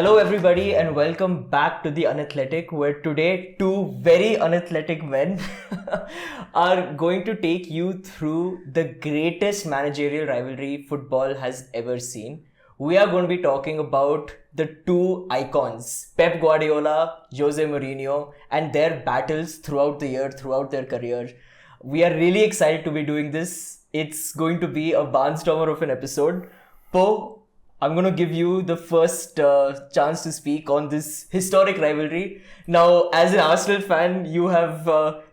Hello, everybody, and welcome back to The Unathletic, where today two very unathletic men are going to take you through the greatest managerial rivalry football has ever seen. We are going to be talking about the two icons, Pep Guardiola, Jose Mourinho, and their battles throughout the year, throughout their career. We are really excited to be doing this. It's going to be a barnstormer of an episode. Po, I'm going to give you the first chance to speak on this historic rivalry. Now, as an Arsenal fan, you have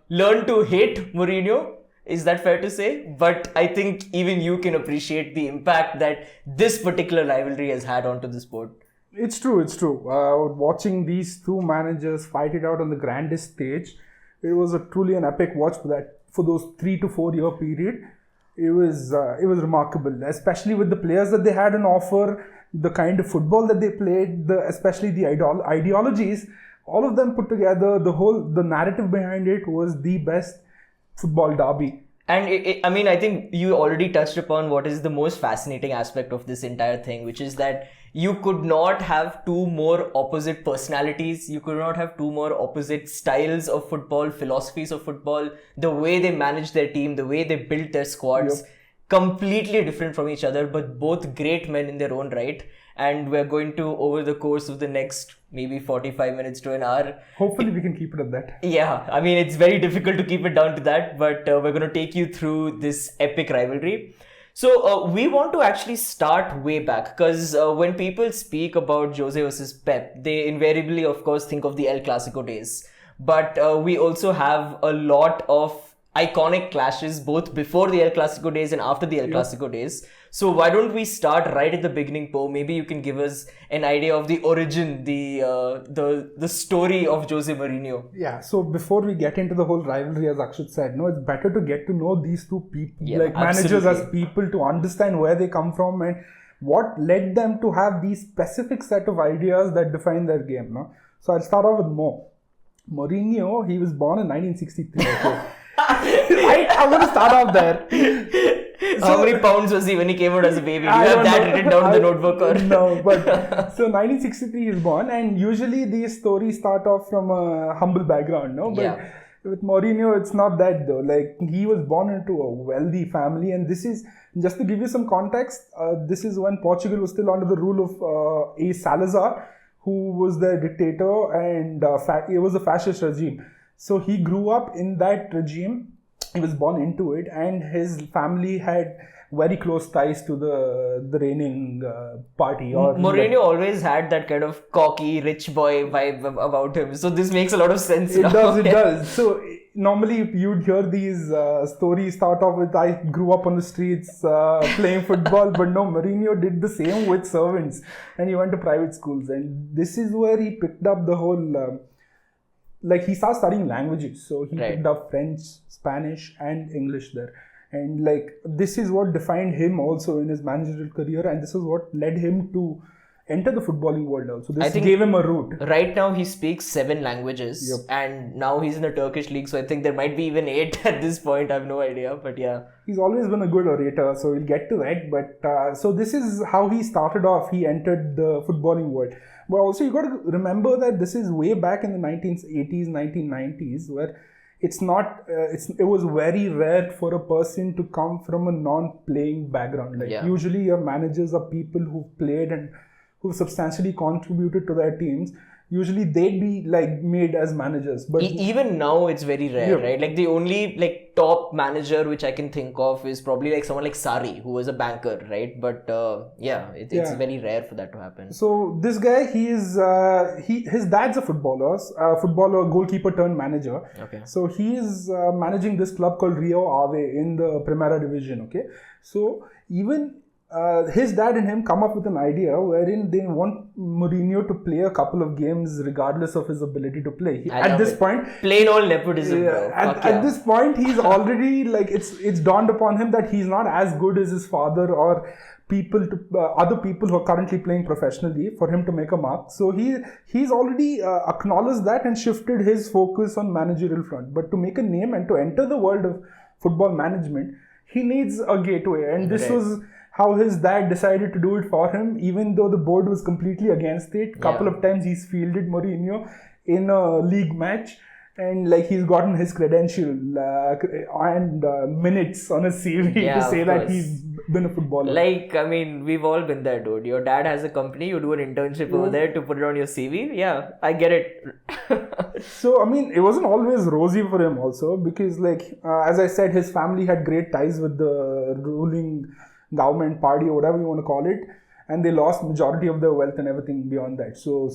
learned to hate Mourinho. Is that fair to say? But I think even you can appreciate the impact that this particular rivalry has had onto the sport. It's true. Watching these two managers fight it out on the grandest stage, it was truly an epic watch for those 3 to 4 year period. It was remarkable, especially with the players that they had on offer, the kind of football that they played, especially the ideologies, all of them put together. The narrative behind it was the best football derby. And I think you already touched upon what is the most fascinating aspect of this entire thing, which is that you could not have two more opposite personalities. You could not have two more opposite styles of football, philosophies of football, the way they managed their team, the way they built their squads, completely different from each other, but both great men in their own right. And we're going to, over the course of the next maybe 45 minutes to an hour. Hopefully we can keep it at that. Yeah, I mean, it's very difficult to keep it down to that, but we're going to take you through this epic rivalry. So we want to actually start way back because when people speak about Jose versus Pep, they invariably, of course, think of the El Clasico days. But we also have a lot of iconic clashes both before the El Clasico days and after the El Clasico days. So why don't we start right at the beginning, Po? Maybe you can give us an idea of the origin, the story of Jose Mourinho. Yeah, so before we get into the whole rivalry, as Akshat said, it's better to get to know these two people, managers as people, to understand where they come from and what led them to have these specific set of ideas that define their game. No? So I'll start off with Mourinho, he was born in 1963. Right, I'm going to start off there. How many pounds was he when he came out as a baby? Do you have that written down in the notebook? Or? No, but so 1963 he was born, and usually these stories start off from a humble background, no? But with Mourinho, it's not that though. Like, he was born into a wealthy family, and this is, just to give you some context, this is when Portugal was still under the rule of A. Salazar, who was the dictator, and it was a fascist regime. So he grew up in that regime. He was born into it, and his family had very close ties to the reigning party. Mourinho always had that kind of cocky, rich boy vibe about him. So this makes a lot of sense. It does. So normally you'd hear these stories start off with, I grew up on the streets playing football, but no, Mourinho did the same with servants, and he went to private schools. And this is where he picked up the whole... he started studying languages, so he picked up French, Spanish, and English there. And this is what defined him also in his managerial career, and this is what led him to enter the footballing world also. This gave him a route. Right now he speaks 7 languages, and now he's in the Turkish league, so I think there might be even 8 at this point. I have no idea, but yeah. He's always been a good orator, so we'll get to that. But so this is how he started off. He entered the footballing world. But also you got to remember that this is way back in the 1980s, 1990s, where it was very rare for a person to come from a non-playing background. Usually your managers are people who've played and who substantially contributed to their teams. Usually they'd be made as managers, but even now it's very rare, right? The only top manager which I can think of is probably someone like Sarri, who was a banker, right? But it's very rare for that to happen. So this guy, his dad's a footballer, goalkeeper turned manager. Okay. So he is managing this club called Rio Ave in the Primera Division. Okay. So even his dad and him come up with an idea wherein they want Mourinho to play a couple of games regardless of his ability to play. At this point, plain old nepotism, bro. At this point, he's already it's dawned upon him that he's not as good as his father or other people who are currently playing professionally for him to make a mark. So he's already acknowledged that and shifted his focus on managerial front. But to make a name and to enter the world of football management, he needs a gateway, and this was how his dad decided to do it for him, even though the board was completely against it. Couple of times he's fielded Mourinho in a league match, and like he's gotten his credential and minutes on his CV to say that he's been a footballer. Like, I mean, we've all been there, dude. Your dad has a company, you do an internship over there to put it on your CV. Yeah, I get it. So, I mean, it wasn't always rosy for him also, because like, as I said, his family had great ties with the ruling government party or whatever you want to call it, and they lost majority of their wealth and everything beyond that. So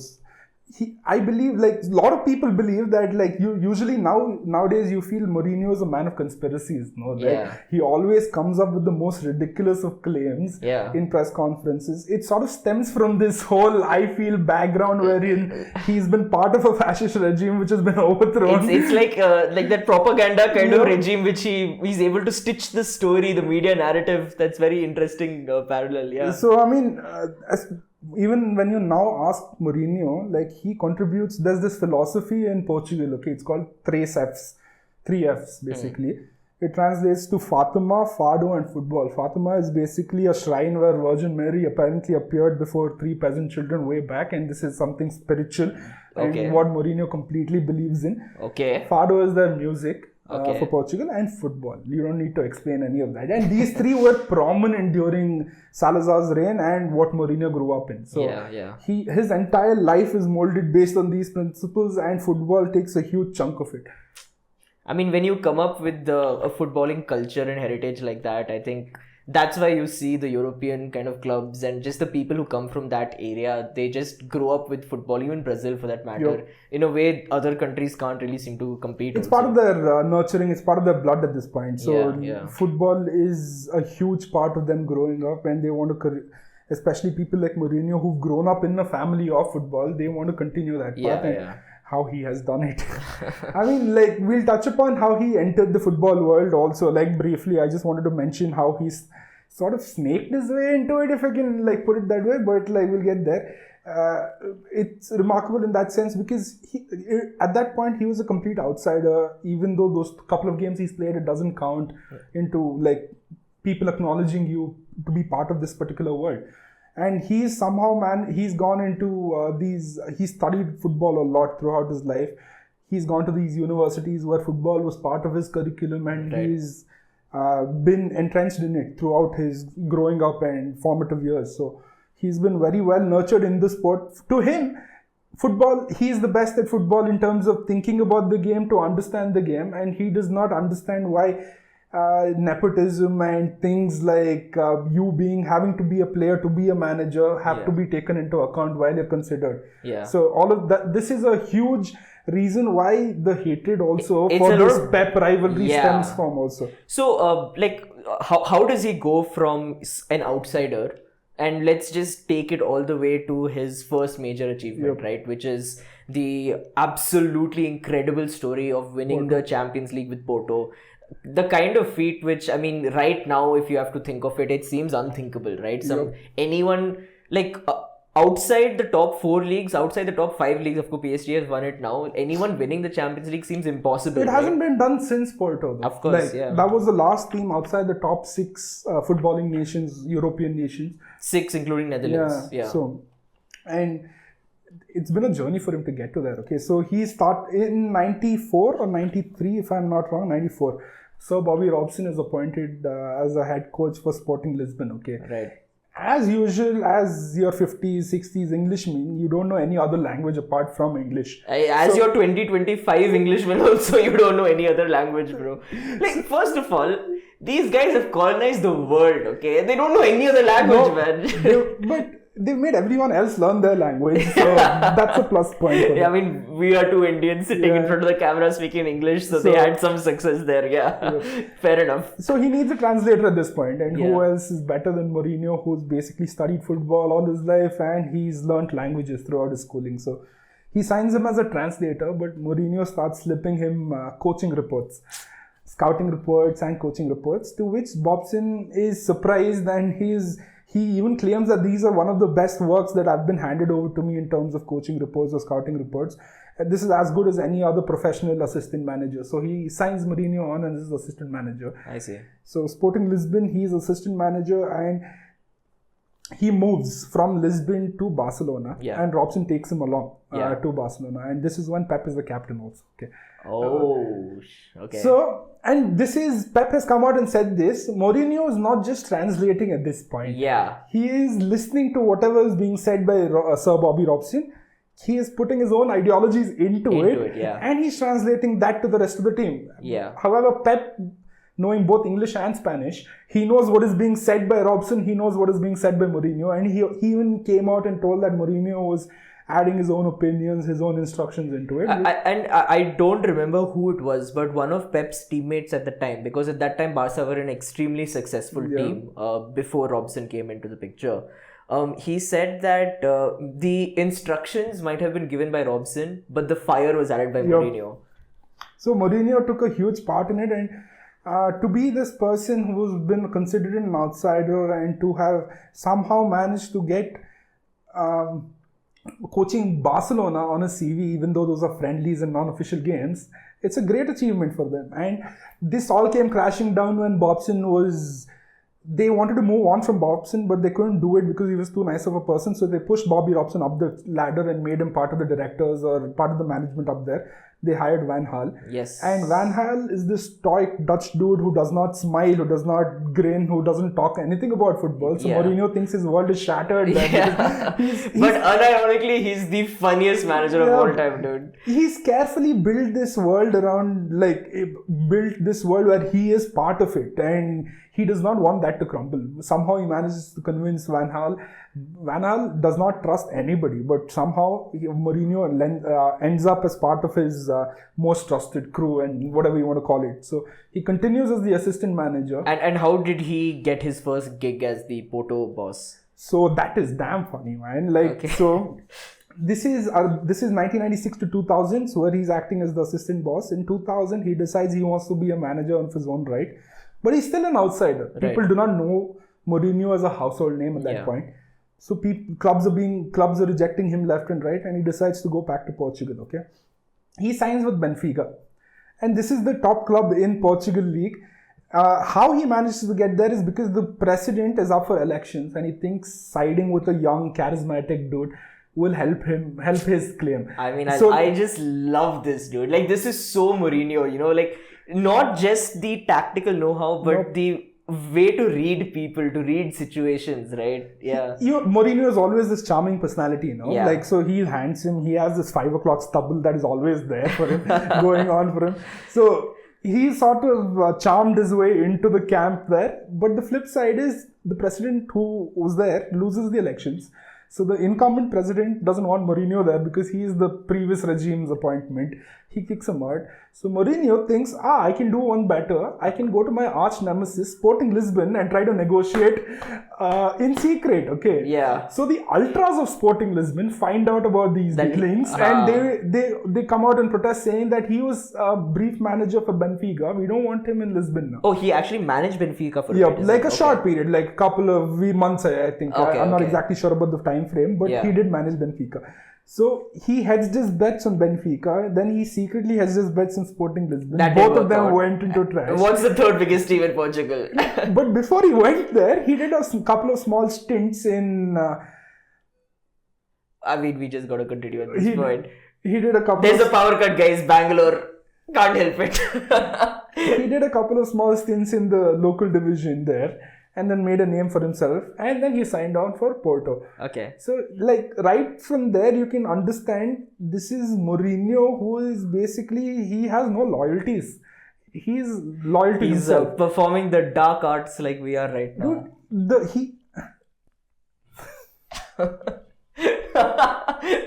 I believe, like, a lot of people believe that, like, you usually nowadays you feel Mourinho is a man of conspiracies, no? Like, he always comes up with the most ridiculous of claims in press conferences. It sort of stems from this whole I feel background wherein he's been part of a fascist regime which has been overthrown. It's like that propaganda kind of regime which he's able to stitch the story, the media narrative. That's very interesting parallel. Yeah. So I mean, even when you now ask Mourinho, like, he contributes, there's this philosophy in Portugal, okay, it's called three F's basically. It translates to Fatima, Fado and football. Fatima is basically a shrine where Virgin Mary apparently appeared before three peasant children way back, and this is something spiritual and what Mourinho completely believes in. Fado is their music. For Portugal, and football. You don't need to explain any of that. And these three were prominent during Salazar's reign and what Mourinho grew up in. So his entire life is molded based on these principles, and football takes a huge chunk of it. I mean, when you come up with a footballing culture and heritage like that, I think that's why you see the European kind of clubs and just the people who come from that area, they just grow up with football, even Brazil for that matter, in a way other countries can't really seem to compete. It's part of their nurturing, it's part of their blood at this point. So football is a huge part of them growing up, and they want to, especially people like Mourinho who've grown up in a family of football, they want to continue that path. How he has done it. I mean, like, we'll touch upon how he entered the football world also. Like, briefly, I just wanted to mention how he's sort of snaked his way into it, if I can, like, put it that way. But, like, we'll get there. It's remarkable in that sense because at that point, he was a complete outsider. Even though those couple of games he's played, it doesn't count into, like, people acknowledging you to be part of this particular world. And he's somehow, he's gone into he studied football a lot throughout his life. He's gone to these universities where football was part of his curriculum, and he's been entrenched in it throughout his growing up and formative years. So he's been very well nurtured in the sport. To him, football, he's the best at football in terms of thinking about the game, to understand the game, and he does not understand why nepotism and things like having to be a player to be a manager have to be taken into account while you're considered. So all of that, this is a huge reason why the hatred also for this Pep rivalry stems from also. So how does he go from an outsider, and let's just take it all the way to his first major achievement, right, which is the absolutely incredible story of winning the Champions League with Porto. The kind of feat which, I mean, right now, if you have to think of it, it seems unthinkable, right? Anyone, like, outside the top 4 leagues, outside the top 5 leagues, of course, PSG has won it now. Anyone winning the Champions League seems impossible. It hasn't been done since Porto, though. Of course, That was the last team outside the top 6 footballing nations, European nations. 6, including Netherlands. So, and it's been a journey for him to get to there. Okay, so he started in 94 or 93, if I'm not wrong, 94. Sir Bobby Robson is appointed as a head coach for Sporting Lisbon. Okay, right. As usual, as your 50s, 60s Englishman, you don't know any other language apart from English. As your 2025 Englishman also, you don't know any other language, bro. Like, first of all, these guys have colonized the world, okay? They don't know any other language, man. But they've made everyone else learn their language, so that's a plus point. I mean, we are 2 Indians sitting in front of the camera speaking English, so they had some success there. Fair enough. So he needs a translator at this point, and who else is better than Mourinho, who's basically studied football all his life, and he's learnt languages throughout his schooling. So he signs him as a translator, but Mourinho starts slipping him coaching reports, scouting reports and coaching reports, to which Bobson is surprised, and he even claims that these are one of the best works that have been handed over to me in terms of coaching reports or scouting reports. This is as good as any other professional assistant manager. So he signs Mourinho on as his assistant manager. I see. So Sporting Lisbon, he's assistant manager, and he moves from Lisbon to Barcelona, Yeah. and Robson takes him along Yeah. to Barcelona, and this is when Pep is the captain also. Okay. Okay. So, and this is, Pep has come out and said this. Mourinho is not just translating at this point. Yeah. He is listening to whatever is being said by Sir Bobby Robson. He is putting his own ideologies into it, yeah. and he's translating that to the rest of the team. Yeah. However, Pep, knowing both English and Spanish, he knows what is being said by Robson, he knows what is being said by Mourinho, and he even came out and told that Mourinho was adding his own opinions, his own instructions into it. I don't remember who it was, but one of Pep's teammates at the time, because at that time Barca were an extremely successful team before Robson came into the picture. He said that the instructions might have been given by Robson, but the fire was added by Mourinho. So Mourinho took a huge part in it, and to be this person who's been considered an outsider and to have somehow managed to get coaching Barcelona on a CV, even though those are friendlies and non-official games, it's a great achievement for them. And this all came crashing down when Bobson was... They wanted to move on from Bobson, but they couldn't do it because he was too nice of a person. So they pushed Bobby Robson up the ladder and made him part of the directors or part of the management up there. They hired Van Gaal. Yes. And Van Gaal is this stoic Dutch dude who does not smile, who does not grin, who doesn't talk anything about football. So Mourinho thinks his world is shattered. But unironically, he's the funniest manager of all time, dude. He's carefully built this world around, built this world where he is part of it. And he does not want that to crumble. Somehow he manages to convince Van Gaal. Van Gaal does not trust anybody, but somehow Mourinho ends up as part of his most trusted crew and whatever you want to call it. So he continues as the assistant manager. And how did he get his first gig as the Porto boss? So that is damn funny, man. So this is 1996 to 2000, where he's acting as the assistant boss. In 2000, he decides he wants to be a manager of his own right, but he's still an outsider. People do not know Mourinho as a household name at that point. So clubs are rejecting him left and right, and he decides to go back to Portugal. Okay, he signs with Benfica, and this is the top club in Portugal league. How he manages to get there is because the president is up for elections, and he thinks siding with a young, charismatic dude will help his claim. I mean, I just love this dude. Like, this is so Mourinho, you know, like, not just the tactical know-how, but the way to read people, to read situations, right? Yeah. Mourinho is always this charming personality, you know? Yeah. Like, so he's handsome, he has this 5 o'clock stubble that is always there for him, going on for him. So he sort of charmed his way into the camp there. But the flip side is the president who was there loses the elections. So the incumbent president doesn't want Mourinho there because he is the previous regime's appointment. He kicks him out. So Mourinho thinks, I can do one better. I can go to my arch nemesis, Sporting Lisbon, and try to negotiate in secret. Okay. Yeah. So the ultras of Sporting Lisbon find out about these dealings, and they come out and protest, saying that he was a brief manager for Benfica. We don't want him in Lisbon now. Oh, he actually managed Benfica for a bit. Like a short period, like a couple of months, I think. I'm not exactly sure about the time frame, but he did manage Benfica. So he hedged his bets on Benfica, then he secretly hedged his bets on Sporting Lisbon. Both of them went into trash. What's the third biggest team in Portugal? But before he went there, he did a couple of small stints in... I mean, we just got to continue at this point. He did a couple There's a power cut, guys. Bangalore. Can't help it. He did a couple of small stints in the local division there, and then made a name for himself, and then he signed on for Porto. Okay. So, like, right from there, you can understand this is Mourinho, who is basically, he has no loyalties. He's loyal to himself. He's performing the dark arts like we are right now. Dude,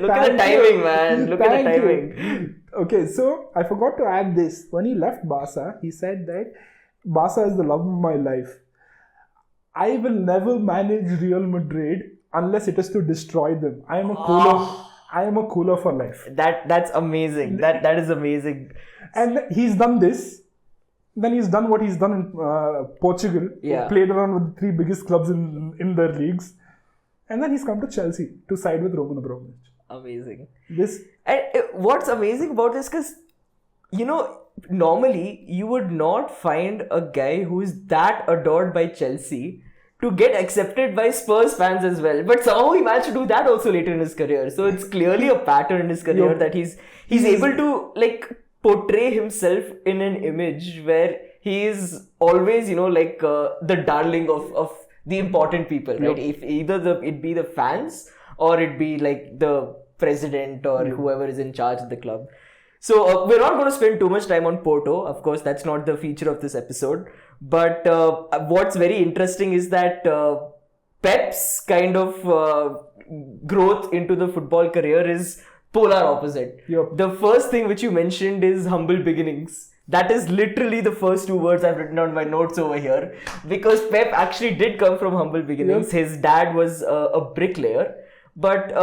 Look at the timing, man. Look at the timing. Okay, so I forgot to add this. When he left Barca, he said that Barca is the love of my life. I will never manage Real Madrid unless it is to destroy them. I am a cooler for life. That's amazing. That is amazing. And he's done this. Then he's done what he's done in Portugal. Yeah. Played around with the 3 biggest clubs in their leagues. And then he's come to Chelsea to side with Roman Abramovich. Amazing. And what's amazing about this, because, you know, normally you would not find a guy who is that adored by Chelsea to get accepted by Spurs fans as well. But somehow he managed to do that also later in his career. So it's clearly a pattern in his career that he's able to like portray himself in an image where he is always, the darling of the important people, right? If either it be the fans or it be like the president or whoever is in charge of the club. So we're not going to spend too much time on Porto. Of course, that's not the feature of this episode. But what's very interesting is that Pep's kind of growth into the football career is polar opposite. The first thing which you mentioned is humble beginnings. That is literally the first two words I've written on my notes over here. Because Pep actually did come from humble beginnings. His dad was a bricklayer. But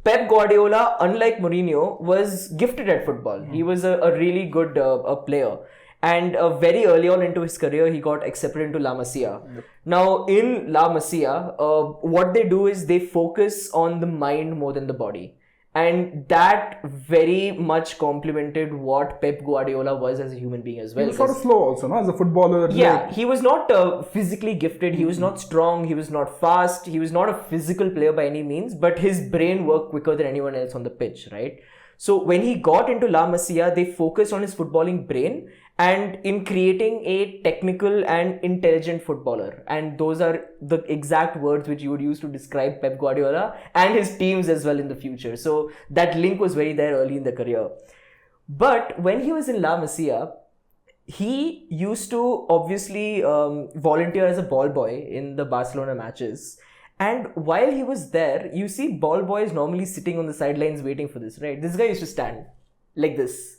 Pep Guardiola, unlike Mourinho, was gifted at football. He was a really good player. And very early on into his career, he got accepted into La Masia. Now, in La Masia, what they do is they focus on the mind more than the body. And that very much complemented what Pep Guardiola was as a human being as well. He was sort of slow also, no? As a footballer. Yeah, he was not physically gifted. He was not strong. He was not fast. He was not a physical player by any means. But his brain worked quicker than anyone else on the pitch, right? So when he got into La Masia, they focused on his footballing brain and in creating a technical and intelligent footballer. And those are the exact words which you would use to describe Pep Guardiola and his teams as well in the future. So that link was very there early in the career. But when he was in La Masia, he used to obviously volunteer as a ball boy in the Barcelona matches. And while he was there, you see ball boys normally sitting on the sidelines waiting for this, right? This guy used to stand like this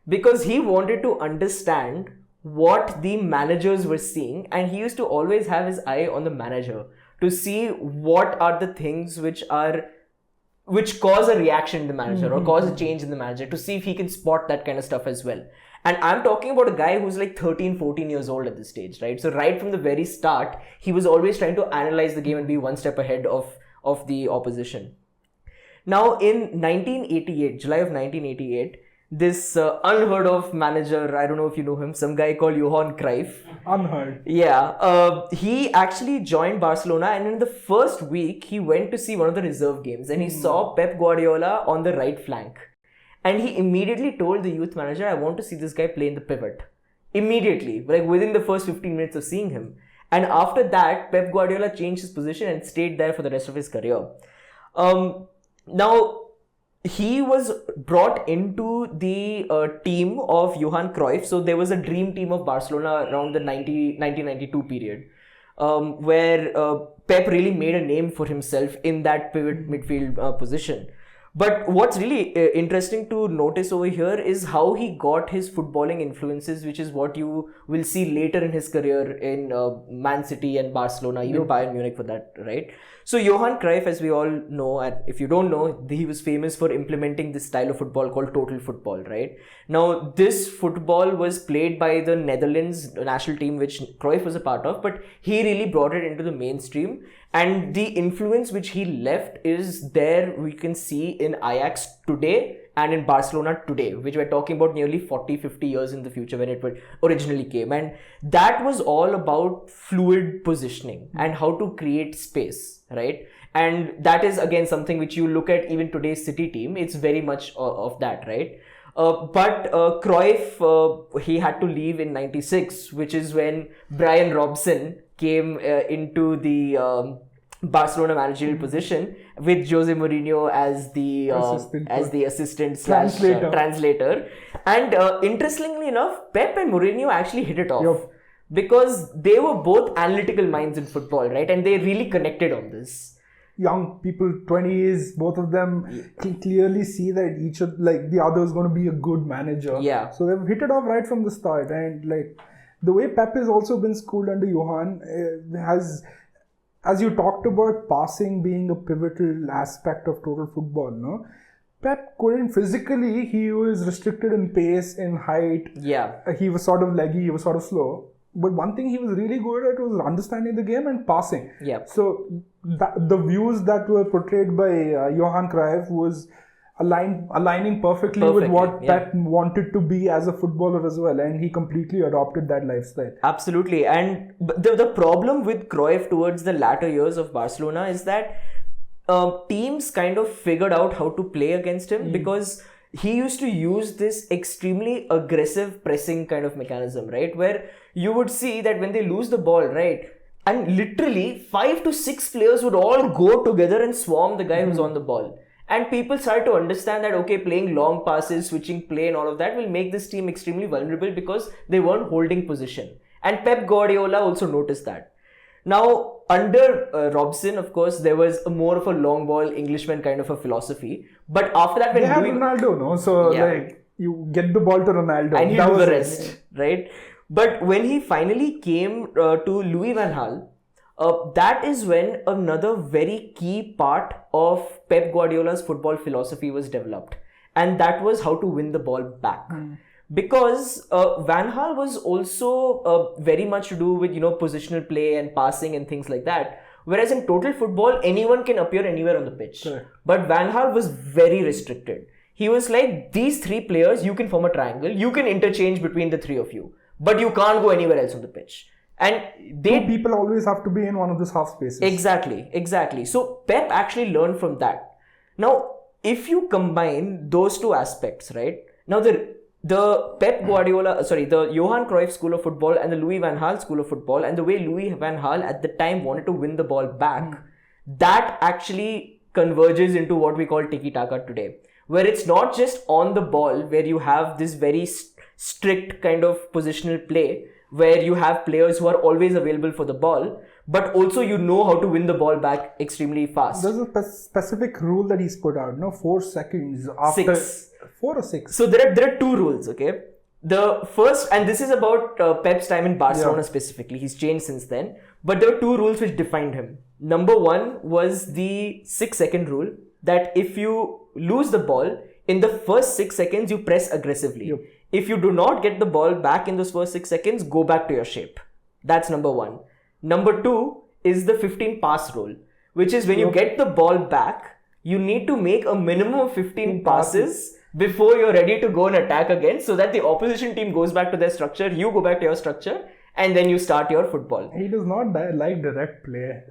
because he wanted to understand what the managers were seeing, and he used to always have his eye on the manager to see what are the things which cause a reaction in the manager or cause a change in the manager, to see if he can spot that kind of stuff as well. And I'm talking about a guy who's like 13, 14 years old at this stage, right? So right from the very start, he was always trying to analyze the game and be one step ahead of the opposition. Now in 1988, July of 1988, this unheard of manager, I don't know if you know him, some guy called Johan Cruyff. Unheard. Yeah. He actually joined Barcelona, and in the first week, he went to see one of the reserve games and he saw Pep Guardiola on the right flank. And he immediately told the youth manager, I want to see this guy play in the pivot. Immediately, like within the first 15 minutes of seeing him. And after that, Pep Guardiola changed his position and stayed there for the rest of his career. Now, he was brought into the team of Johan Cruyff. So there was a dream team of Barcelona around the 1992 period, where Pep really made a name for himself in that pivot midfield position. But what's really interesting to notice over here is how he got his footballing influences, which is what you will see later in his career in Man City and Barcelona, even Bayern Munich for that, right? So Johan Cruyff, as we all know, and if you don't know, he was famous for implementing this style of football called total football, right? Now, this football was played by the Netherlands national team, which Cruyff was a part of, but he really brought it into the mainstream. And the influence which he left is there, we can see in Ajax today and in Barcelona today, which we're talking about nearly 40-50 years in the future when it originally came. And that was all about fluid positioning and how to create space, right? And that is again something which you look at even today's City team. It's very much of that, right? But Cruyff, he had to leave in 96, which is when Brian Robson came into the Barcelona managerial position with Jose Mourinho as the assistant translator. And interestingly enough, Pep and Mourinho actually hit it off because they were both analytical minds in football, right? And they really connected on this. Young people, 20s, both of them can clearly see that each of the other is going to be a good manager. Yeah. So they've hit it off right from the start, and the way Pep has also been schooled under Johan has, as you talked about passing being a pivotal aspect of total football, no? Pep couldn't physically, he was restricted in pace, in height. Yeah. He was sort of leggy, he was sort of slow. But one thing he was really good at was understanding the game and passing. Yeah. So the views that were portrayed by Johan Cruyff was aligning perfectly with what Pep wanted to be as a footballer as well, and he completely adopted that lifestyle. Absolutely. And the problem with Cruyff towards the latter years of Barcelona is that teams kind of figured out how to play against him because he used to use this extremely aggressive pressing kind of mechanism, right? Where you would see that when they lose the ball, right? And literally 5 to 6 players would all go together and swarm the guy who's on the ball. And people started to understand that, okay, playing long passes, switching play and all of that will make this team extremely vulnerable because they weren't holding position. And Pep Guardiola also noticed that. Now, under Robson, of course, there was more of a long ball Englishman kind of a philosophy. But after that, when they had Ronaldo, no? So, you get the ball to Ronaldo. And he'll do the rest, right? But when he finally came to Louis van Gaal, that is when another very key part of Pep Guardiola's football philosophy was developed. And that was how to win the ball back. Because Van Gaal was also very much to do with, positional play and passing and things like that. Whereas in total football, anyone can appear anywhere on the pitch. Sure. But Van Gaal was very restricted. He was like, these 3 players, you can form a triangle. You can interchange between the 3 of you. But you can't go anywhere else on the pitch. And 2 people always have to be in one of those half spaces. Exactly. So Pep actually learned from that. Now, if you combine those 2 aspects, right? Now the Pep Guardiola, the Johan Cruyff school of football and the Louis van Gaal school of football, and the way Louis van Gaal at the time wanted to win the ball back, that actually converges into what we call tiki-taka today. Where it's not just on the ball, where you have this very strict kind of positional play, where you have players who are always available for the ball, but also you know how to win the ball back extremely fast. There's a specific rule that he's put out, 4 seconds after 6. 4 or 6. So there are 2 rules, okay? The first, and this is about Pep's time in Barcelona specifically, he's changed since then, but there were 2 rules which defined him. Number 1 was the 6-second rule, that if you lose the ball, in the first 6 seconds, you press aggressively. Yep. If you do not get the ball back in those first 6 seconds, go back to your shape. That's number 1. Number 2 is the 15 pass rule, which is when you get the ball back, you need to make a minimum of 15 passes before you're ready to go and attack again, so that the opposition team goes back to their structure, you go back to your structure, and then you start your football. He does not like direct play.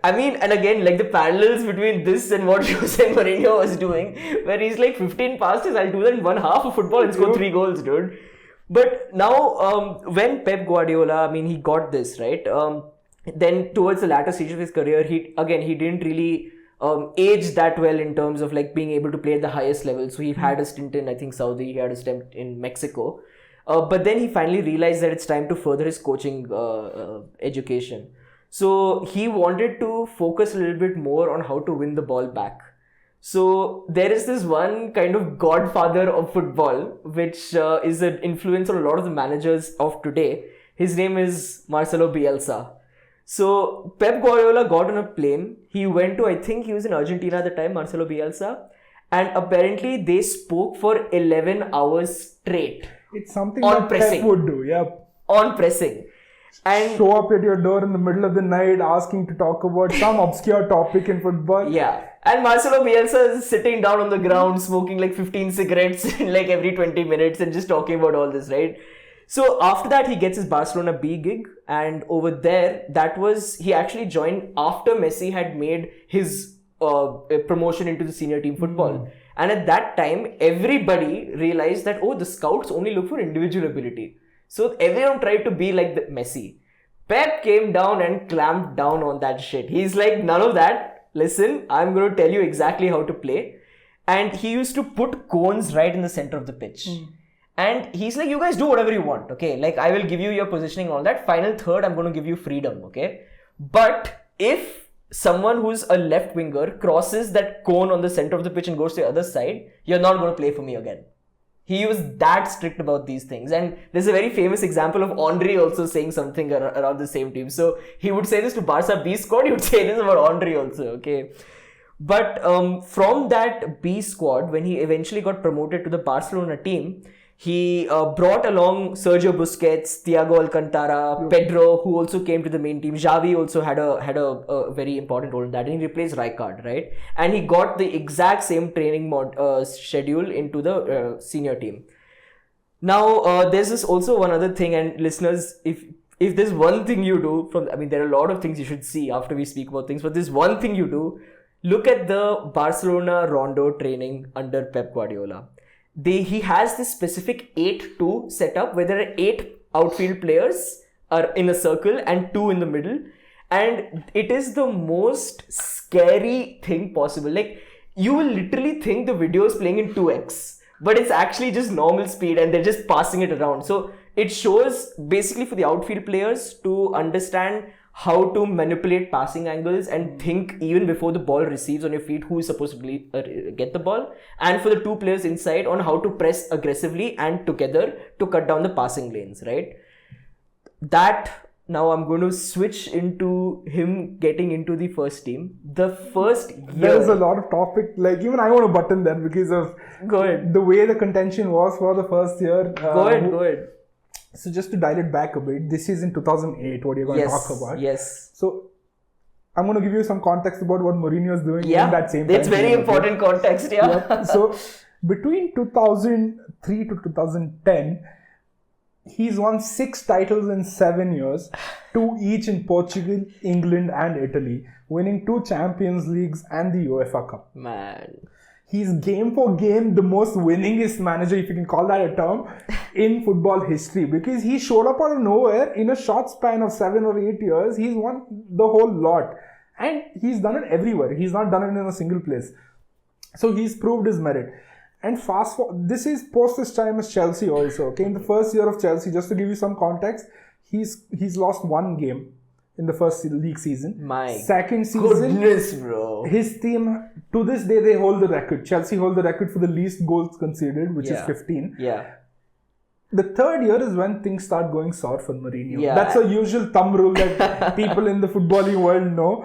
I mean, and again, like the parallels between this and what Jose and Mourinho was doing, where he's like 15 passes, I'll do that in 1/2 of football and score 3 goals, dude. But now, when Pep Guardiola, he got this, right? Then towards the latter stage of his career, he didn't really age that well in terms of like being able to play at the highest level. So he had a stint in, I think, Saudi, he had a stint in Mexico. But then he finally realized that it's time to further his coaching education. So he wanted to focus a little bit more on how to win the ball back. So there is this one kind of godfather of football, which is an influence on a lot of the managers of today. His name is Marcelo Bielsa. So Pep Guardiola got on a plane. He went to, I think he was in Argentina at the time, Marcelo Bielsa. And apparently they spoke for 11 hours straight. It's something that Pep would do, yeah. On pressing. And show up at your door in the middle of the night asking to talk about some obscure topic in football. Yeah. And Marcelo Bielsa is sitting down on the ground smoking like 15 cigarettes like every 20 minutes and just talking about all this, right? So after that, he gets his Barcelona B gig, and over there, he actually joined after Messi had made his promotion into the senior team football. And at that time, everybody realized that, the scouts only look for individual ability. So everyone tried to be like the Messi. Pep came down and clamped down on that shit. He's like, none of that. Listen, I'm going to tell you exactly how to play. And he used to put cones right in the center of the pitch. And he's like, you guys do whatever you want, okay? Like, I will give you your positioning and all that. Final third, I'm going to give you freedom, okay? But if someone who's a left winger crosses that cone on the center of the pitch and goes to the other side, you're not going to play for me again. He was that strict about these things. And there's a very famous example of Henry also saying something around the same team. So he would say this to Barca B squad, he would say this about Henry also, okay? But from that B squad, when he eventually got promoted to the Barcelona team, He brought along Sergio Busquets, Thiago Alcantara, Pedro, who also came to the main team. Xavi also had a very important role in that, and he replaced Rijkaard, right? And he got the exact same training schedule into the senior team. Now, there's this also one other thing, and listeners, if there's one thing you do there are a lot of things you should see after we speak about things, but there's one thing you do. Look at the Barcelona Rondo training under Pep Guardiola. He has this specific 8-2 setup where there are 8 outfield players are in a circle and 2 in the middle, and it is the most scary thing possible. Like, you will literally think the video is playing in 2x, but it's actually just normal speed and they're just passing it around. So it shows basically for the outfield players to understand how to manipulate passing angles and think even before the ball receives on your feet who is supposed to get the ball, and for the 2 players inside on how to press aggressively and together to cut down the passing lanes, right? That now I'm going to switch into him getting into the first team. The first year, there's a lot of topic, like even I want to button that because of the way the contention was for the first year. Go ahead. So just to dial it back a bit, this is in 2008 what you're going to talk about. Yes. So I'm going to give you some context about what Mourinho is doing in that same time. It's very important context, So between 2003 to 2010, he's won 6 titles in 7 years, 2 each in Portugal, England and Italy, winning 2 Champions Leagues and the UEFA Cup. Man. He's game for game the most winningest manager, if you can call that a term, in football history, because he showed up out of nowhere in a short span of 7 or 8 years. He's won the whole lot, and he's done it everywhere. He's not done it in a single place. So he's proved his merit. And fast forward, this is post his time as Chelsea also. Okay, in the first year of Chelsea, just to give you some context, he's lost 1 game in the first league season. My second season, goodness, bro. His team, to this day, they hold the record. Chelsea hold the record for the least goals conceded, which is 15. Yeah. The third year is when things start going sour for Mourinho. Yeah. That's a usual thumb rule that people in the footballing world know.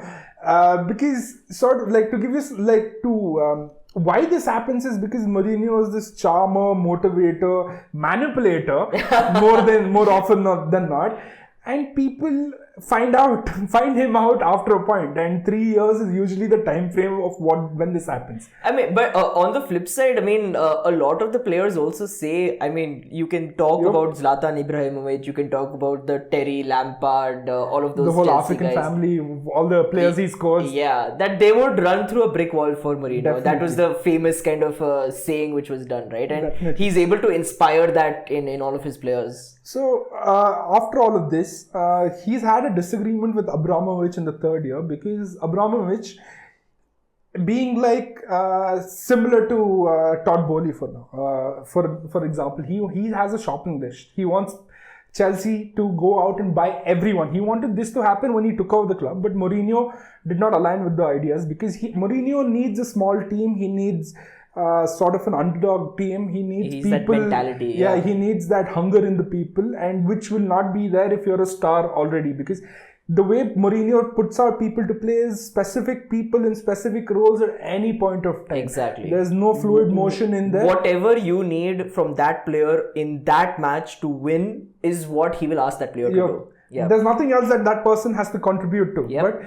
Because sort of like to give you why this happens is because Mourinho is this charmer, motivator, manipulator more often than not. And people find him out after a point, and 3 years is usually the time frame of when this happens. But on the flip side, a lot of the players also say, you can talk about Zlatan Ibrahimovic, you can talk about the Terry, Lampard, all of those the whole Chelsea African guys. family, all the players he scores. Yeah, that they would run through a brick wall for Mourinho. Definitely. That was the famous kind of saying which was done, right? And Definitely. he's able to inspire that in all of his players. So, after all of this, he's had a disagreement with Abramovich in the third year, because Abramovich, being similar to Todd Bowley for now, for example, he has a shopping list. He wants Chelsea to go out and buy everyone. He wanted this to happen when he took over the club, but Mourinho did not align with the ideas, because Mourinho needs a small team. He needs sort of an underdog team. He needs people. That mentality. Yeah, he needs that hunger in the people, and which will not be there if you're a star already, because the way Mourinho puts out people to play is specific people in specific roles at any point of time. Exactly. There's no fluid motion in there. Whatever you need from that player in that match to win is what he will ask that player to do. Yeah. There's nothing else that person has to contribute to. Yep. But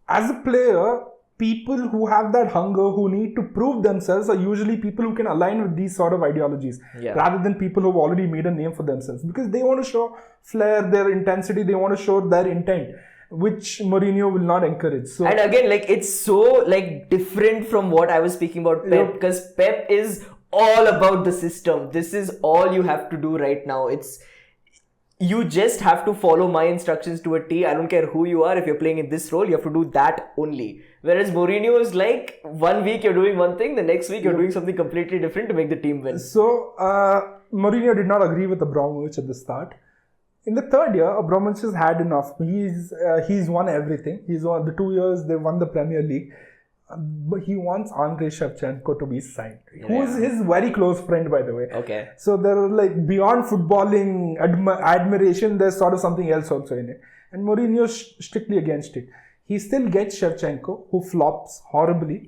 as a player, people who have that hunger, who need to prove themselves, are usually people who can align with these sort of ideologies, rather than people who've already made a name for themselves, because they want to show flair, their intensity, they want to show their intent, which Mourinho will not encourage. So, and again, it's so different from what I was speaking about Pep, because Pep is all about the system. This is all you have to do right now. You just have to follow my instructions to a T. I don't care who you are. If you're playing in this role, you have to do that only. Whereas Mourinho is 1 week you're doing one thing, the next week you're doing something completely different to make the team win. So, Mourinho did not agree with Abramovich at the start. In the third year, Abramovich has had enough. He's won everything. He's won the 2 years they won the Premier League. But he wants Andrei Shevchenko to be signed, who is his very close friend, by the way. Okay. So there are beyond footballing admiration, there's sort of something else also in it. And Mourinho is strictly against it. He still gets Shevchenko, who flops horribly.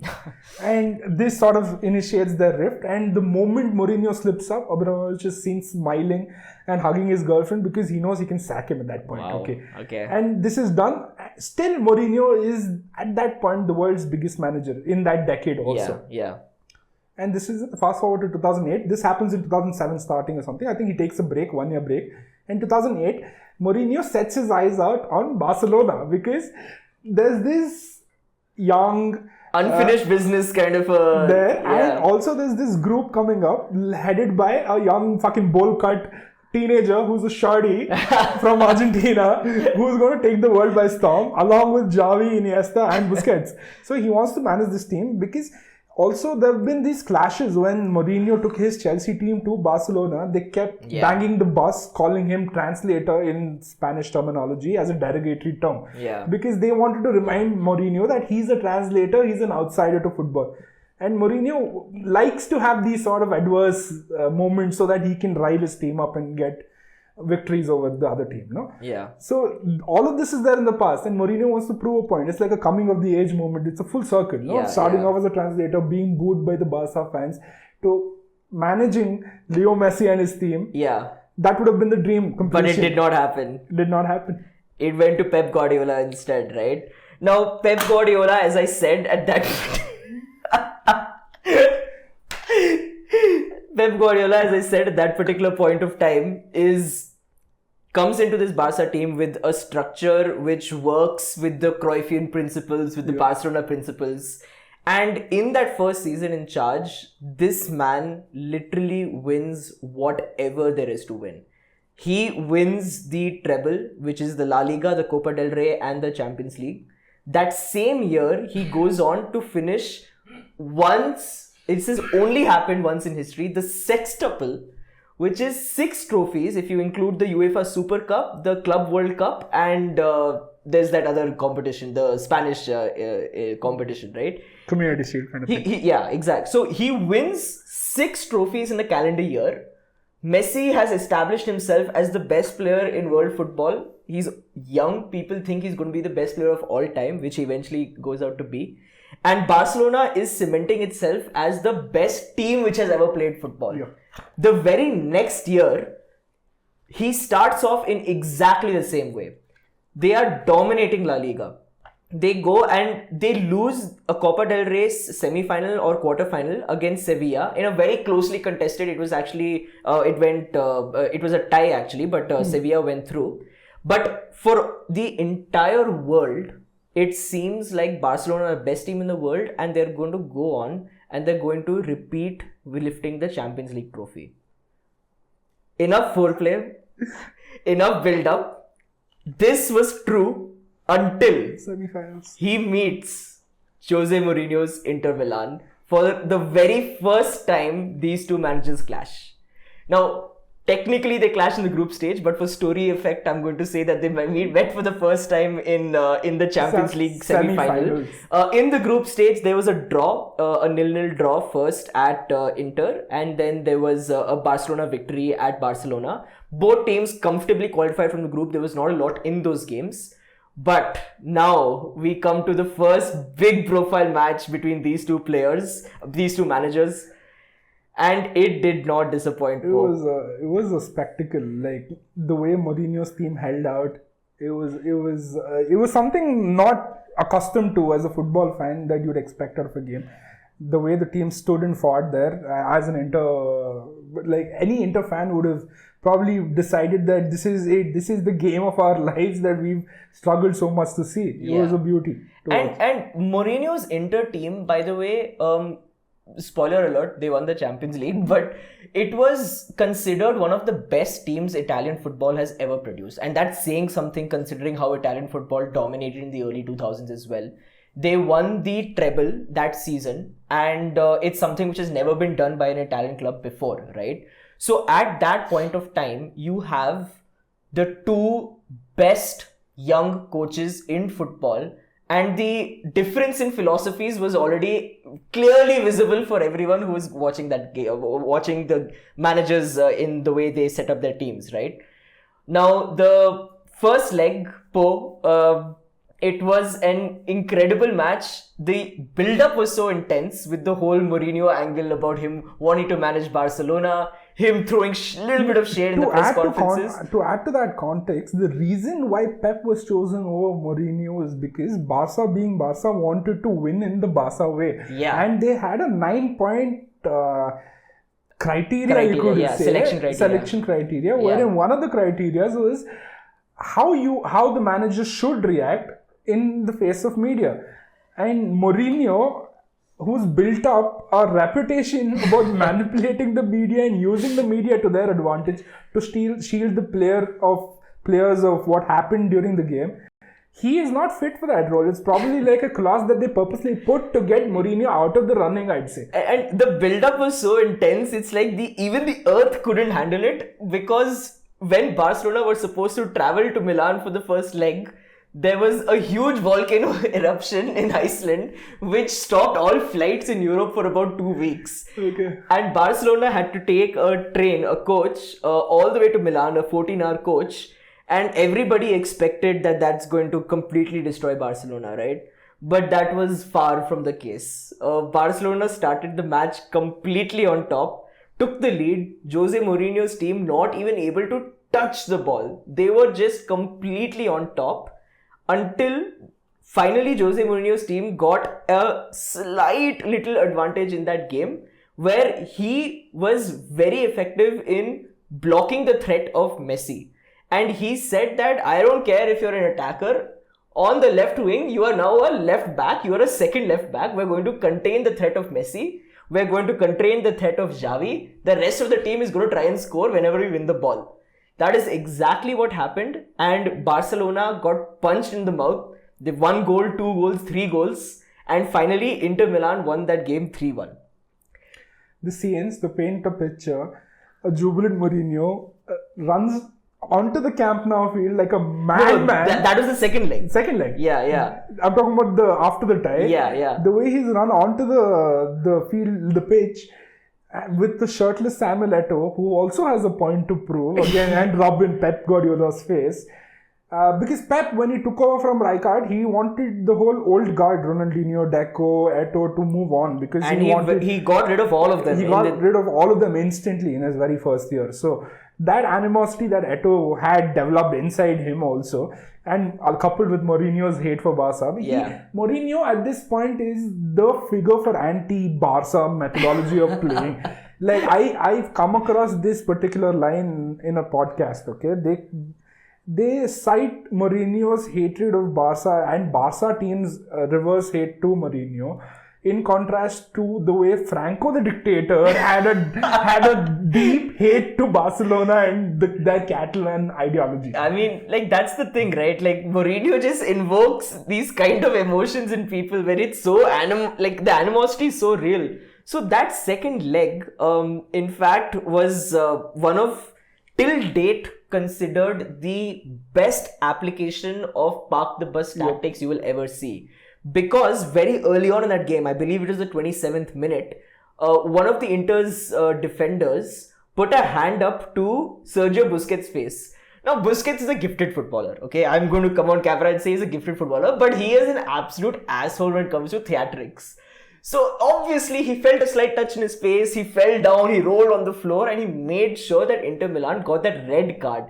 And this sort of initiates their rift. And the moment Mourinho slips up, Abramovich is seen smiling and hugging his girlfriend because he knows he can sack him at that point. Wow. Okay. And this is done. Still, Mourinho is, at that point, the world's biggest manager in that decade also. Yeah. And this is, fast forward to 2008. This happens in 2007 starting or something. I think he takes a break, 1 year break. In 2008, Mourinho sets his eyes out on Barcelona because there's this young unfinished business kind of there, and also there's this group coming up headed by a young fucking bowl cut teenager who's a shardy from Argentina who's going to take the world by storm along with Xavi, Iniesta and Busquets. So he wants to manage this team because also there have been these clashes when Mourinho took his Chelsea team to Barcelona. They kept banging the bus, calling him translator in Spanish terminology as a derogatory term. Because they wanted to remind Mourinho that he's a translator, he's an outsider to football. And Mourinho likes to have these sort of adverse moments so that he can rile his team up and get victories over the other team, no? So all of this is there in the past, and Mourinho wants to prove a point. It's like a coming of the age moment. It's a full circle, no? Starting off as a translator, being booed by the Barca fans, to managing Leo Messi and his team. That would have been the dream completion. But it did not happen. It went to Pep Guardiola instead, right? Now, Pep Guardiola, as I said at that Pep Guardiola, as I said, at that particular point of time, comes into this Barca team with a structure which works with the Cruyffian principles, with the Barcelona principles. And in that first season in charge, this man literally wins whatever there is to win. He wins the treble, which is the La Liga, the Copa del Rey and the Champions League. That same year, he goes on to finish this has only happened once in history, the sextuple, which is 6 trophies if you include the UEFA Super Cup, the Club World Cup, and there's that other competition, the Spanish competition, right? Community Shield kind of thing. Exactly. So he wins 6 trophies in a calendar year. Messi has established himself as the best player in world football. He's young. People think he's going to be the best player of all time, which he eventually goes out to be. And Barcelona is cementing itself as the best team which has ever played football. The very next year, he starts off in exactly the same way. They are dominating La Liga. They go and they lose a Copa del Rey semi-final or quarter-final against Sevilla in a very closely contested. It was actually, it was a tie actually, but Sevilla went through. But for the entire world, it seems like Barcelona are the best team in the world, and they're going to go on and they're going to repeat lifting the Champions League trophy. Enough foreplay, enough build-up. This was true until semi-finals. He meets Jose Mourinho's Inter Milan. For the very first time, these two managers clash. Now, technically they clash in the group stage, but for story effect, I'm going to say that they met for the first time in the Champions League semi-final. In the group stage, there was a draw, a 0-0 draw first at Inter, and then there was a Barcelona victory at Barcelona. Both teams comfortably qualified from the group. There was not a lot in those games. But now we come to the first big profile match between these two players, these two managers. And it did not disappoint. It was a spectacle. Like the way Mourinho's team held out, it was something not accustomed to as a football fan that you'd expect out of a game. The way the team stood and fought there, as an any Inter fan would have probably decided that this is the game of our lives that we've struggled so much to see. It was a beauty. And Mourinho's Inter team, by the way, spoiler alert, they won the Champions League, but it was considered one of the best teams Italian football has ever produced. And that's saying something considering how Italian football dominated in the early 2000s as well. They won the treble that season, and it's something which has never been done by an Italian club before, right? So at that point of time, you have the two best young coaches in football, and the difference in philosophies was already clearly visible for everyone who was watching that game, watching the managers in the way they set up their teams, right? Now, the first leg, It was an incredible match. The build-up was so intense with the whole Mourinho angle about him wanting to manage Barcelona, him throwing little bit of shade in the press conferences. To add to that context, the reason why Pep was chosen over Mourinho is because Barca being Barca wanted to win in the Barca way. Yeah. And they had a 9-point criteria, you could say. Selection criteria. Wherein one of the criteria was how the manager should react in the face of media. And Mourinho, who's built up a reputation about manipulating the media and using the media to their advantage to shield the players of what happened during the game, he is not fit for that role. It's probably like a clause that they purposely put to get Mourinho out of the running, I'd say. And the build-up was so intense, it's like even the earth couldn't handle it, because when Barcelona were supposed to travel to Milan for the first leg, there was a huge volcano eruption in Iceland which stopped all flights in Europe for about 2 weeks. Okay. And Barcelona had to take a coach, all the way to Milan, a 14-hour coach. And everybody expected that that's going to completely destroy Barcelona, right? But that was far from the case. Barcelona started the match completely on top, took the lead. Jose Mourinho's team not even able to touch the ball. They were just completely on top. Until finally Jose Mourinho's team got a slight little advantage in that game, where he was very effective in blocking the threat of Messi. And he said that, I don't care if you're an attacker, on the left wing, you are now a left back, you are a second left back. We're going to contain the threat of Messi. We're going to contain the threat of Xavi. The rest of the team is going to try and score whenever we win the ball. That is exactly what happened, and Barcelona got punched in the mouth. They won 1 goal, 2 goals, 3 goals, and finally Inter Milan won that game 3-1. The scenes, to paint a picture, a jubilant Mourinho runs onto the Camp Nou field like a madman. That was the second leg. Second leg? Yeah. I'm talking about after the tie. Yeah. The way he's run onto the field, the pitch, with the shirtless Samuel Eto'o, who also has a point to prove again, and rub in Pep Guardiola's face. Because Pep, when he took over from Rijkaard, he wanted the whole old guard, Ronaldinho, Deco, Eto'o, to move on, because he got rid of all of them. He got rid of all of them instantly in his very first year. So that animosity that Eto'o had developed inside him also, and coupled with Mourinho's hate for Barca. Mourinho at this point is the figure for anti-Barca methodology of playing. Like I've come across this particular line in a podcast. Okay, they cite Mourinho's hatred of Barca and Barca team's reverse hate to Mourinho, in contrast to the way Franco the dictator had a deep hate to Barcelona and their Catalan ideology. I mean, like, that's the thing, right? Like, Mourinho just invokes these kind of emotions in people where it's so the animosity is so real. So that second leg, in fact, was one of, till date, considered the best application of park the bus tactics you will ever see. Because very early on in that game, I believe it was the 27th minute, one of the Inter's defenders put a hand up to Sergio Busquets' face. Now, Busquets is a gifted footballer, okay? I'm going to come on camera and say he's a gifted footballer, but he is an absolute asshole when it comes to theatrics. So, obviously, he felt a slight touch in his face, he fell down, he rolled on the floor, and he made sure that Inter Milan got that red card.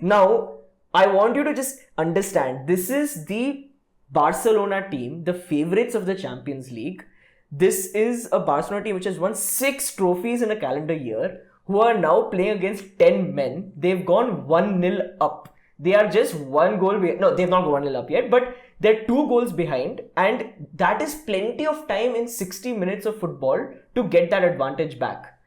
Now, I want you to just understand, this is the Barcelona team, the favourites of the Champions League. This is a Barcelona team which has won 6 trophies in a calendar year, who are now playing against 10 men. They've gone 1-0 up. They are just 1 goal behind. No, they've not gone 1-0 up yet, but they're 2 goals behind, and that is plenty of time in 60 minutes of football to get that advantage back.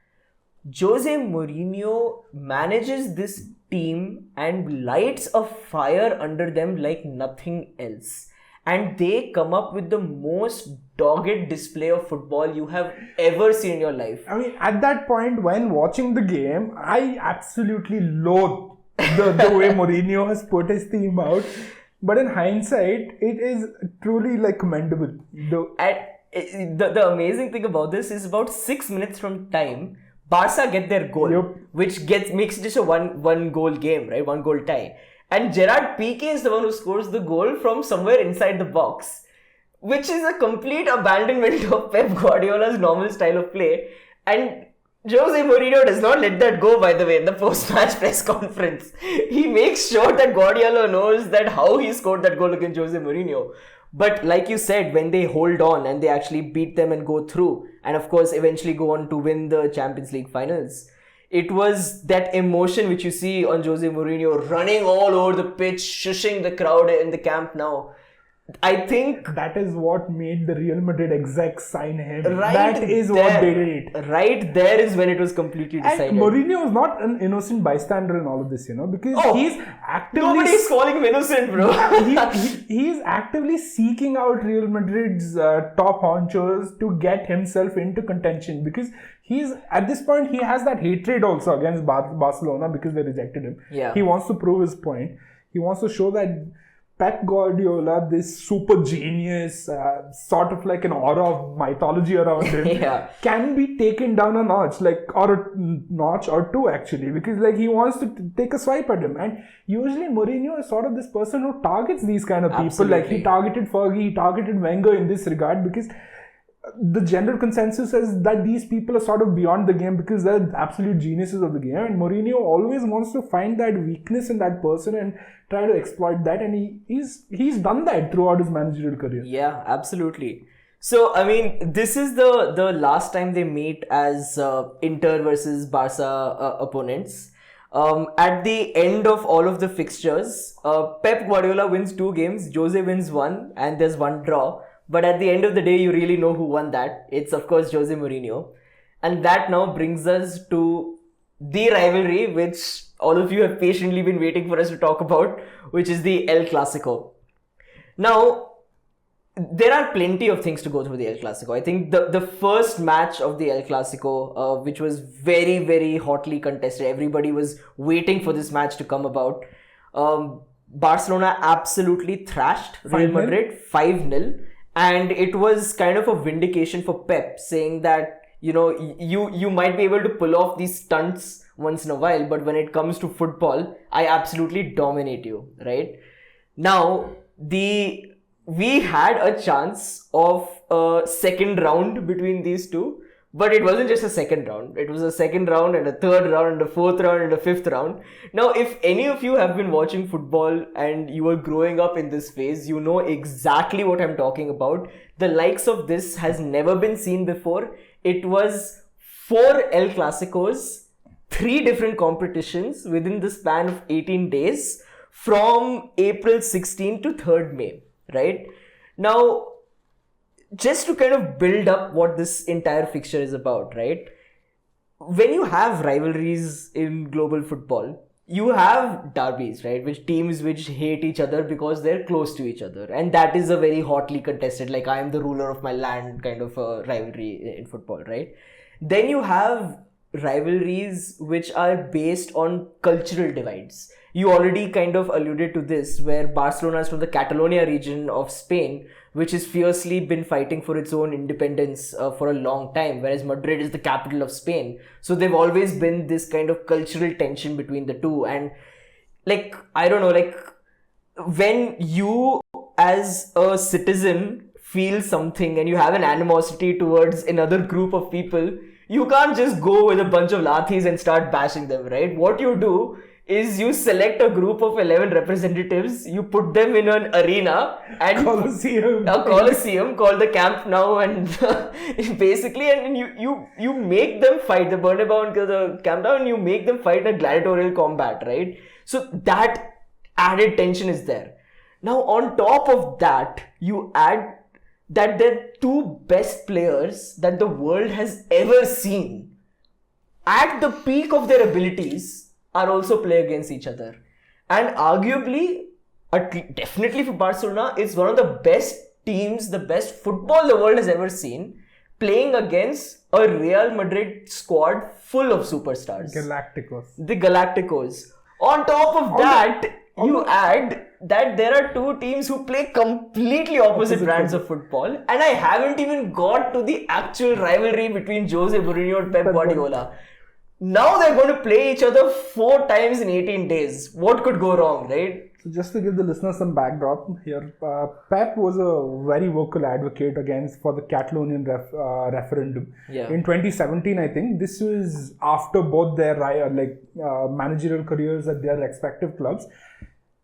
Jose Mourinho manages this team and lights a fire under them like nothing else. And they come up with the most dogged display of football you have ever seen in your life. I mean, at that point, when watching the game, I absolutely loathe the way Mourinho has put his team out. But in hindsight, it is truly like commendable. The amazing thing about this is about 6 minutes from time, Barca get their goal, which makes it just a one goal game, right? 1 goal tie. and Gerard Piqué is the one who scores the goal from somewhere inside the box, which is a complete abandonment of Pep Guardiola's normal style of play. And Jose Mourinho does not let that go, by the way, in the post-match press conference. He makes sure that Guardiola knows that how he scored that goal against Jose Mourinho. But like you said, when they hold on and they actually beat them and go through, and of course eventually go on to win the Champions League finals, it was that emotion which you see on Jose Mourinho running all over the pitch, shushing the crowd in the Camp Nou. I think that is what made the Real Madrid execs sign him. Right that is there, what they did. Right there is when it was completely decided. And Mourinho was not an innocent bystander in all of this, because he's actively... Nobody's calling him innocent, bro. he is actively seeking out Real Madrid's top honchos to get himself into contention, because he's, at this point, he has that hatred also against Barcelona because they rejected him. Yeah. He wants to prove his point. He wants to show that Pep Guardiola, this super genius, sort of like an aura of mythology around him, can be taken down a notch, or a notch or two actually, because he wants to take a swipe at him. And usually Mourinho is sort of this person who targets these kind of people. Absolutely. He targeted Fergie, he targeted Wenger in this regard, because the general consensus is that these people are sort of beyond the game because they're absolute geniuses of the game, and Mourinho always wants to find that weakness in that person and try to exploit that, and he's done that throughout his managerial career. Yeah, absolutely. So, I mean, this is the last time they meet as Inter versus Barca opponents. At the end of all of the fixtures, Pep Guardiola wins 2 games, Jose wins 1, and there's 1 draw. But at the end of the day, you really know who won that. It's, of course, Jose Mourinho. And that now brings us to the rivalry, which all of you have patiently been waiting for us to talk about, which is the El Clasico. Now, there are plenty of things to go through the El Clasico. I think the first match of the El Clasico, which was very, very hotly contested, everybody was waiting for this match to come about. Barcelona absolutely thrashed Real Madrid 5-0. And it was kind of a vindication for Pep, saying that, you might be able to pull off these stunts once in a while, but when it comes to football, I absolutely dominate you, right? Now, we had a chance of a second round between these two, but it wasn't just a second round. It was a second round and a third round and a fourth round and a fifth round. Now, if any of you have been watching football and you were growing up in this phase, you know exactly what I'm talking about. The likes of this has never been seen before. It was 4 El Clasicos, 3 different competitions within the span of 18 days from April 16 to 3rd May, right? Now, just to kind of build up what this entire fixture is about, right? When you have rivalries in global football, you have derbies, right? Which teams which hate each other because they're close to each other. And that is a very hotly contested, like I am the ruler of my land kind of a rivalry in football, right? Then you have rivalries which are based on cultural divides. You already kind of alluded to this, where Barcelona is from the Catalonia region of Spain, which has fiercely been fighting for its own independence for a long time, whereas Madrid is the capital of Spain. So they've always been this kind of cultural tension between the two. And I don't know, when you as a citizen feel something and you have an animosity towards another group of people, you can't just go with a bunch of lathis and start bashing them, right? What you do is you select a group of 11 representatives, you put them in an arena and a Colosseum called the Camp Nou, and basically, and you make them fight the Bernabeu and the Camp Nou, and you make them fight a gladiatorial combat, right? So that added tension is there. Now on top of that, you add that the 2 best players that the world has ever seen at the peak of their abilities are also play against each other. And arguably, definitely for Barcelona, it's one of the best teams, the best football the world has ever seen, playing against a Real Madrid squad full of superstars. The Galacticos. On top of that, you add that there are 2 teams who play completely opposite brands of football, and I haven't even got to the actual rivalry between Jose Mourinho and Pep Guardiola. Now they're going to play each other 4 times in 18 days. What could go wrong, right? So just to give the listeners some backdrop here, Pep was a very vocal advocate for the Catalonian referendum. Yeah. In 2017, I think this was after both their managerial careers at their respective clubs.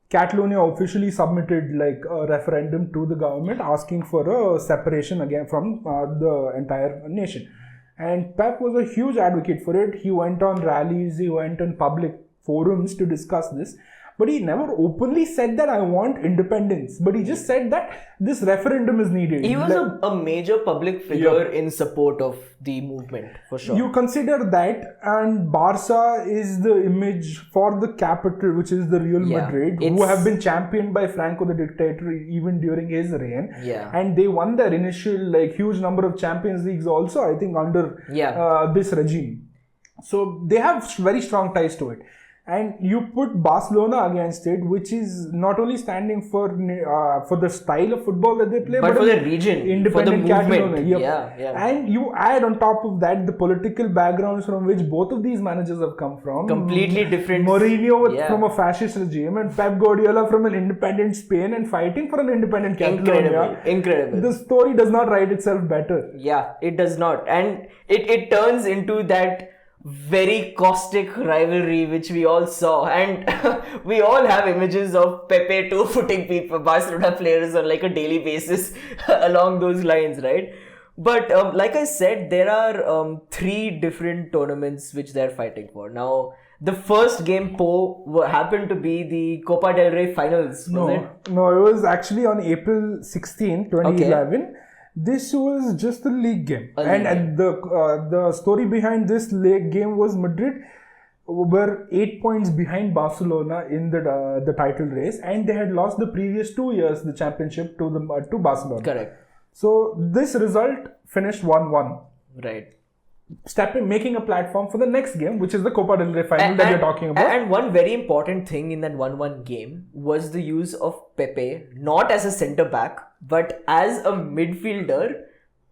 Catalonia officially submitted like a referendum to the government asking for a separation again from the entire nation. And Pep was a huge advocate for it. He went on rallies, he went on public forums to discuss this. But he never openly said that I want independence. But he just said that this referendum is needed. He was a major public figure in support of the movement, for sure. You consider that, and Barca is the image for the capital, which is the Real Madrid, who have been championed by Franco the Dictator even during his reign. Yeah. And they won their initial huge number of Champions Leagues also, I think, under this regime. So they have very strong ties to it. And you put Barcelona against it, which is not only standing for the style of football that they play, but for the region, independent for the movement. Catalonia. And you add on top of that the political backgrounds from which both of these managers have come from. Completely different. Mourinho from a fascist regime, and Pep Guardiola from an independent Spain and fighting for an independent Catalonia. Incredible. The story does not write itself better. Yeah, it does not. And it turns into that very caustic rivalry which we all saw, and we all have images of Pepe two-footing people, Barcelona players on like a daily basis along those lines, right? But like I said, there are 3 different tournaments which they're fighting for. Now, the first game happened to be the Copa del Rey finals, was it? No, it was actually on April 16, 2011. Okay. This was just a league game. The story behind this league game was Madrid were 8 points behind Barcelona in the title race, and they had lost the previous 2 years the championship to Barcelona. Correct. So this result finished 1-1. Right. Making a platform for the next game, which is the Copa del Rey final that you're talking about. And one very important thing in that 1-1 game was the use of Pepe, not as a centre back, but as a midfielder,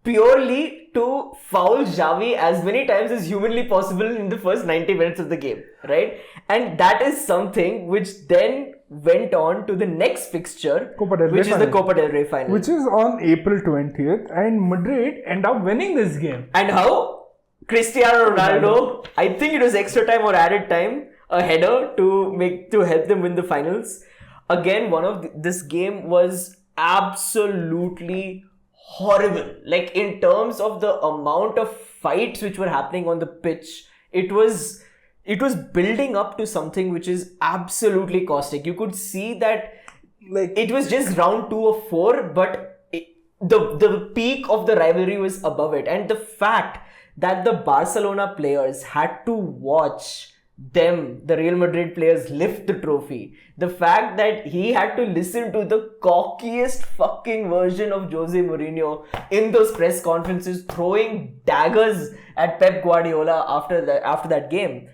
purely to foul Xavi as many times as humanly possible in the first 90 minutes of the game, right? And that is something which then went on to the next fixture, which is the Copa del Rey final. Which is on April 20th, and Madrid end up winning this game. And how? Cristiano Ronaldo, I think it was extra time or added time, a header to help them win the finals. Again, this game was absolutely horrible. Like, in terms of the amount of fights which were happening on the pitch, it was building up to something which is absolutely caustic. You could see that it was just round 2 of 4, but the peak of the rivalry was above it. And the fact that the Barcelona players had to watch the Real Madrid players, lift the trophy. The fact that he had to listen to the cockiest fucking version of Jose Mourinho in those press conferences, throwing daggers at Pep Guardiola after that game.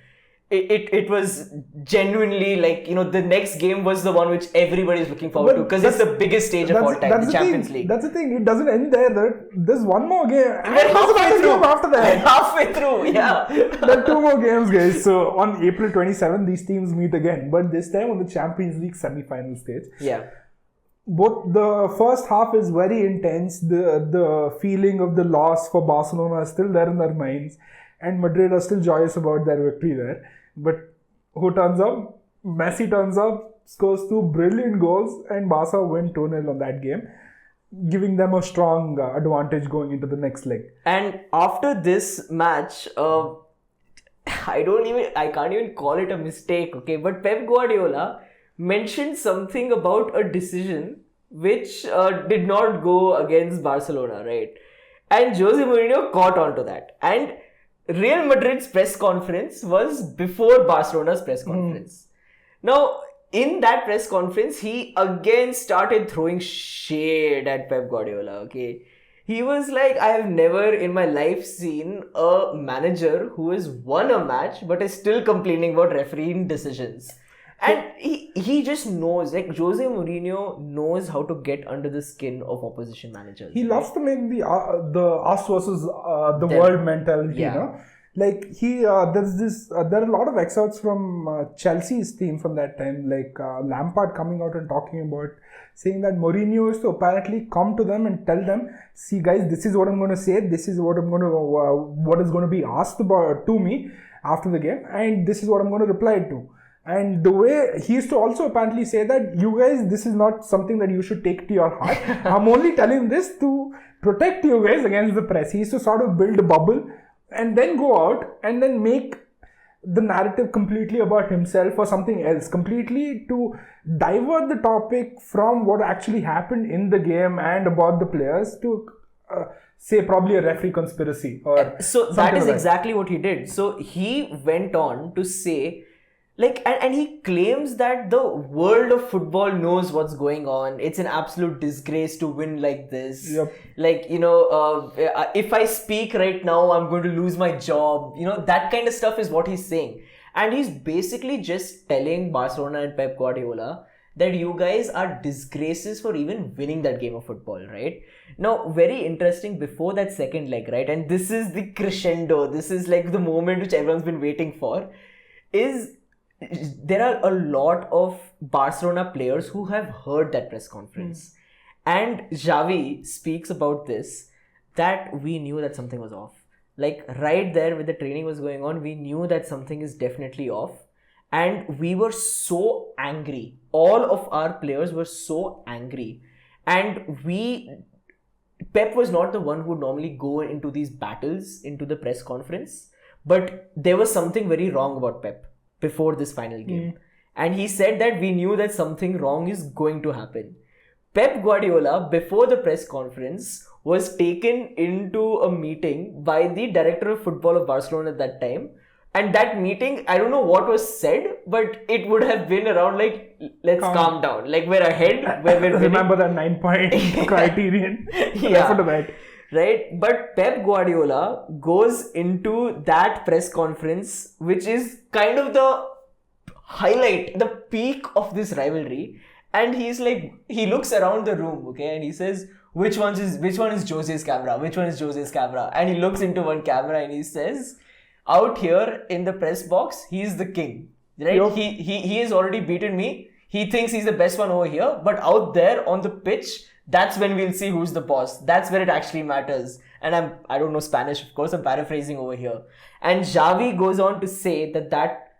It was genuinely the next game was the one which everybody is looking forward to, because it's the biggest stage of all time, the Champions League. That's the thing, it doesn't end there. There's one more game. And we're halfway through. After that. Halfway through, yeah. There are 2 more games, guys. So on April 27, these teams meet again, but this time on the Champions League semi-final stage. Yeah. Both the first half is very intense. The feeling of the loss for Barcelona is still there in their minds, and Madrid are still joyous about their victory there. But who turns up? Messi turns up, scores 2 brilliant goals, and Barca win 2-0 on that game, giving them a strong advantage going into the next leg. And after this match, I can't even call it a mistake, okay? But Pep Guardiola mentioned something about a decision which did not go against Barcelona, right? And Jose Mourinho caught on to that. And Real Madrid's press conference was before Barcelona's press conference. Now, in that press conference, he again started throwing shade at Pep Guardiola, okay? He was like, I have never in my life seen a manager who has won a match but is still complaining about refereeing decisions. And he just knows, like Jose Mourinho knows how to get under the skin of opposition managers. He loves to make the us versus the world mentality, you know. Like there are a lot of excerpts from Chelsea's team from that time, like Lampard coming out and talking about, saying that Mourinho used to apparently come to them and tell them, see guys, this is what I'm going to say, this is what I'm going to, what is going to be asked about to me after the game, and this is what I'm going to reply to. And the way he used to also apparently say that, you guys, this is not something that you should take to your heart. I'm only telling this to protect you guys against the press. He used to sort of build a bubble and then go out and then make the narrative completely about himself or something else, completely to divert the topic from what actually happened in the game and about the players to say probably a referee conspiracy. Or so that is exactly what he did. So he went on to say, like, and he claims that the world of football knows what's going on. It's an absolute disgrace to win like this. Yep. Like, if I speak right now, I'm going to lose my job. That kind of stuff is what he's saying. And he's basically just telling Barcelona and Pep Guardiola that you guys are disgraces for even winning that game of football, right? Now, very interesting, before that second leg, right? And this is the crescendo. This is like the moment which everyone's been waiting for. There are a lot of Barcelona players who have heard that press conference. And Xavi speaks about this, that we knew that something was off. Like right there when the training was going on, we knew that something is definitely off. And we were so angry. All of our players were so angry. And Pep was not the one who would normally go into these battles, into the press conference. But there was something very wrong about Pep before this final game. And he said that we knew that something wrong is going to happen. Pep Guardiola, before the press conference, was taken into a meeting by the director of football of Barcelona at that time. And that meeting, I don't know what was said, but it would have been around like, let's calm down. Like, we're ahead. We're remember that 9-point criterion. Yeah. To that. Right? But Pep Guardiola goes into that press conference, which is kind of the highlight, the peak of this rivalry. And he's like, he looks around the room, okay, and he says, which one is Jose's camera? Which one is Jose's camera? And he looks into one camera and he says, out here in the press box, he's the king, right? Yep. He has already beaten me. He thinks he's the best one over here, but out there on the pitch, that's when we'll see who's the boss. That's where it actually matters. And I don't know Spanish, of course, I'm paraphrasing over here. And Xavi goes on to say that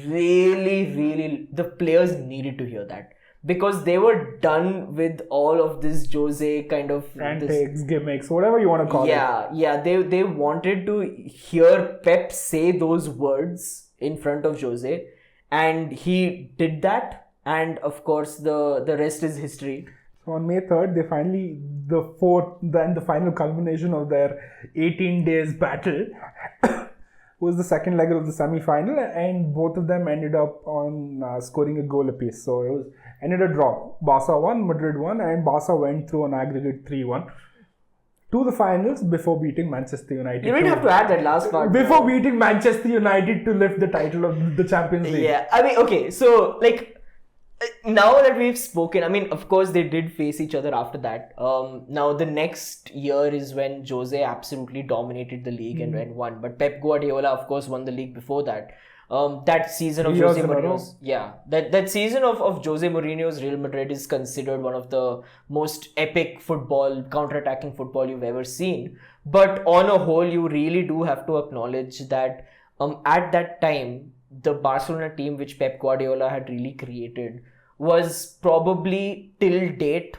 really, the players needed to hear that. Because they were done with all of this Jose kind of antics, gimmicks, whatever you want to call it. Yeah. They wanted to hear Pep say those words in front of Jose. And he did that. And of course, the rest is history. So on May 3rd, they finally, the final culmination of their 18 days battle was the second leg of the semi-final, and both of them ended up on scoring a goal apiece. So it ended a draw. Barca won, Madrid won, and Barca went through an aggregate 3-1 to the finals before beating Manchester United. You don't have to add that last part. Before beating Manchester United to lift the title of the Champions League. Yeah, I mean, okay, so like, now that we've spoken, I mean, of course, they did face each other after that. Now, the next year is when Jose absolutely dominated the league and won. But Pep Guardiola, of course, won the league before that. That season of Jose Mourinho's, that season of Jose Mourinho's Real Madrid is considered one of the most epic football, counter-attacking football you've ever seen. But on a whole, you really do have to acknowledge that at that time, the Barcelona team which Pep Guardiola had really created was probably till date,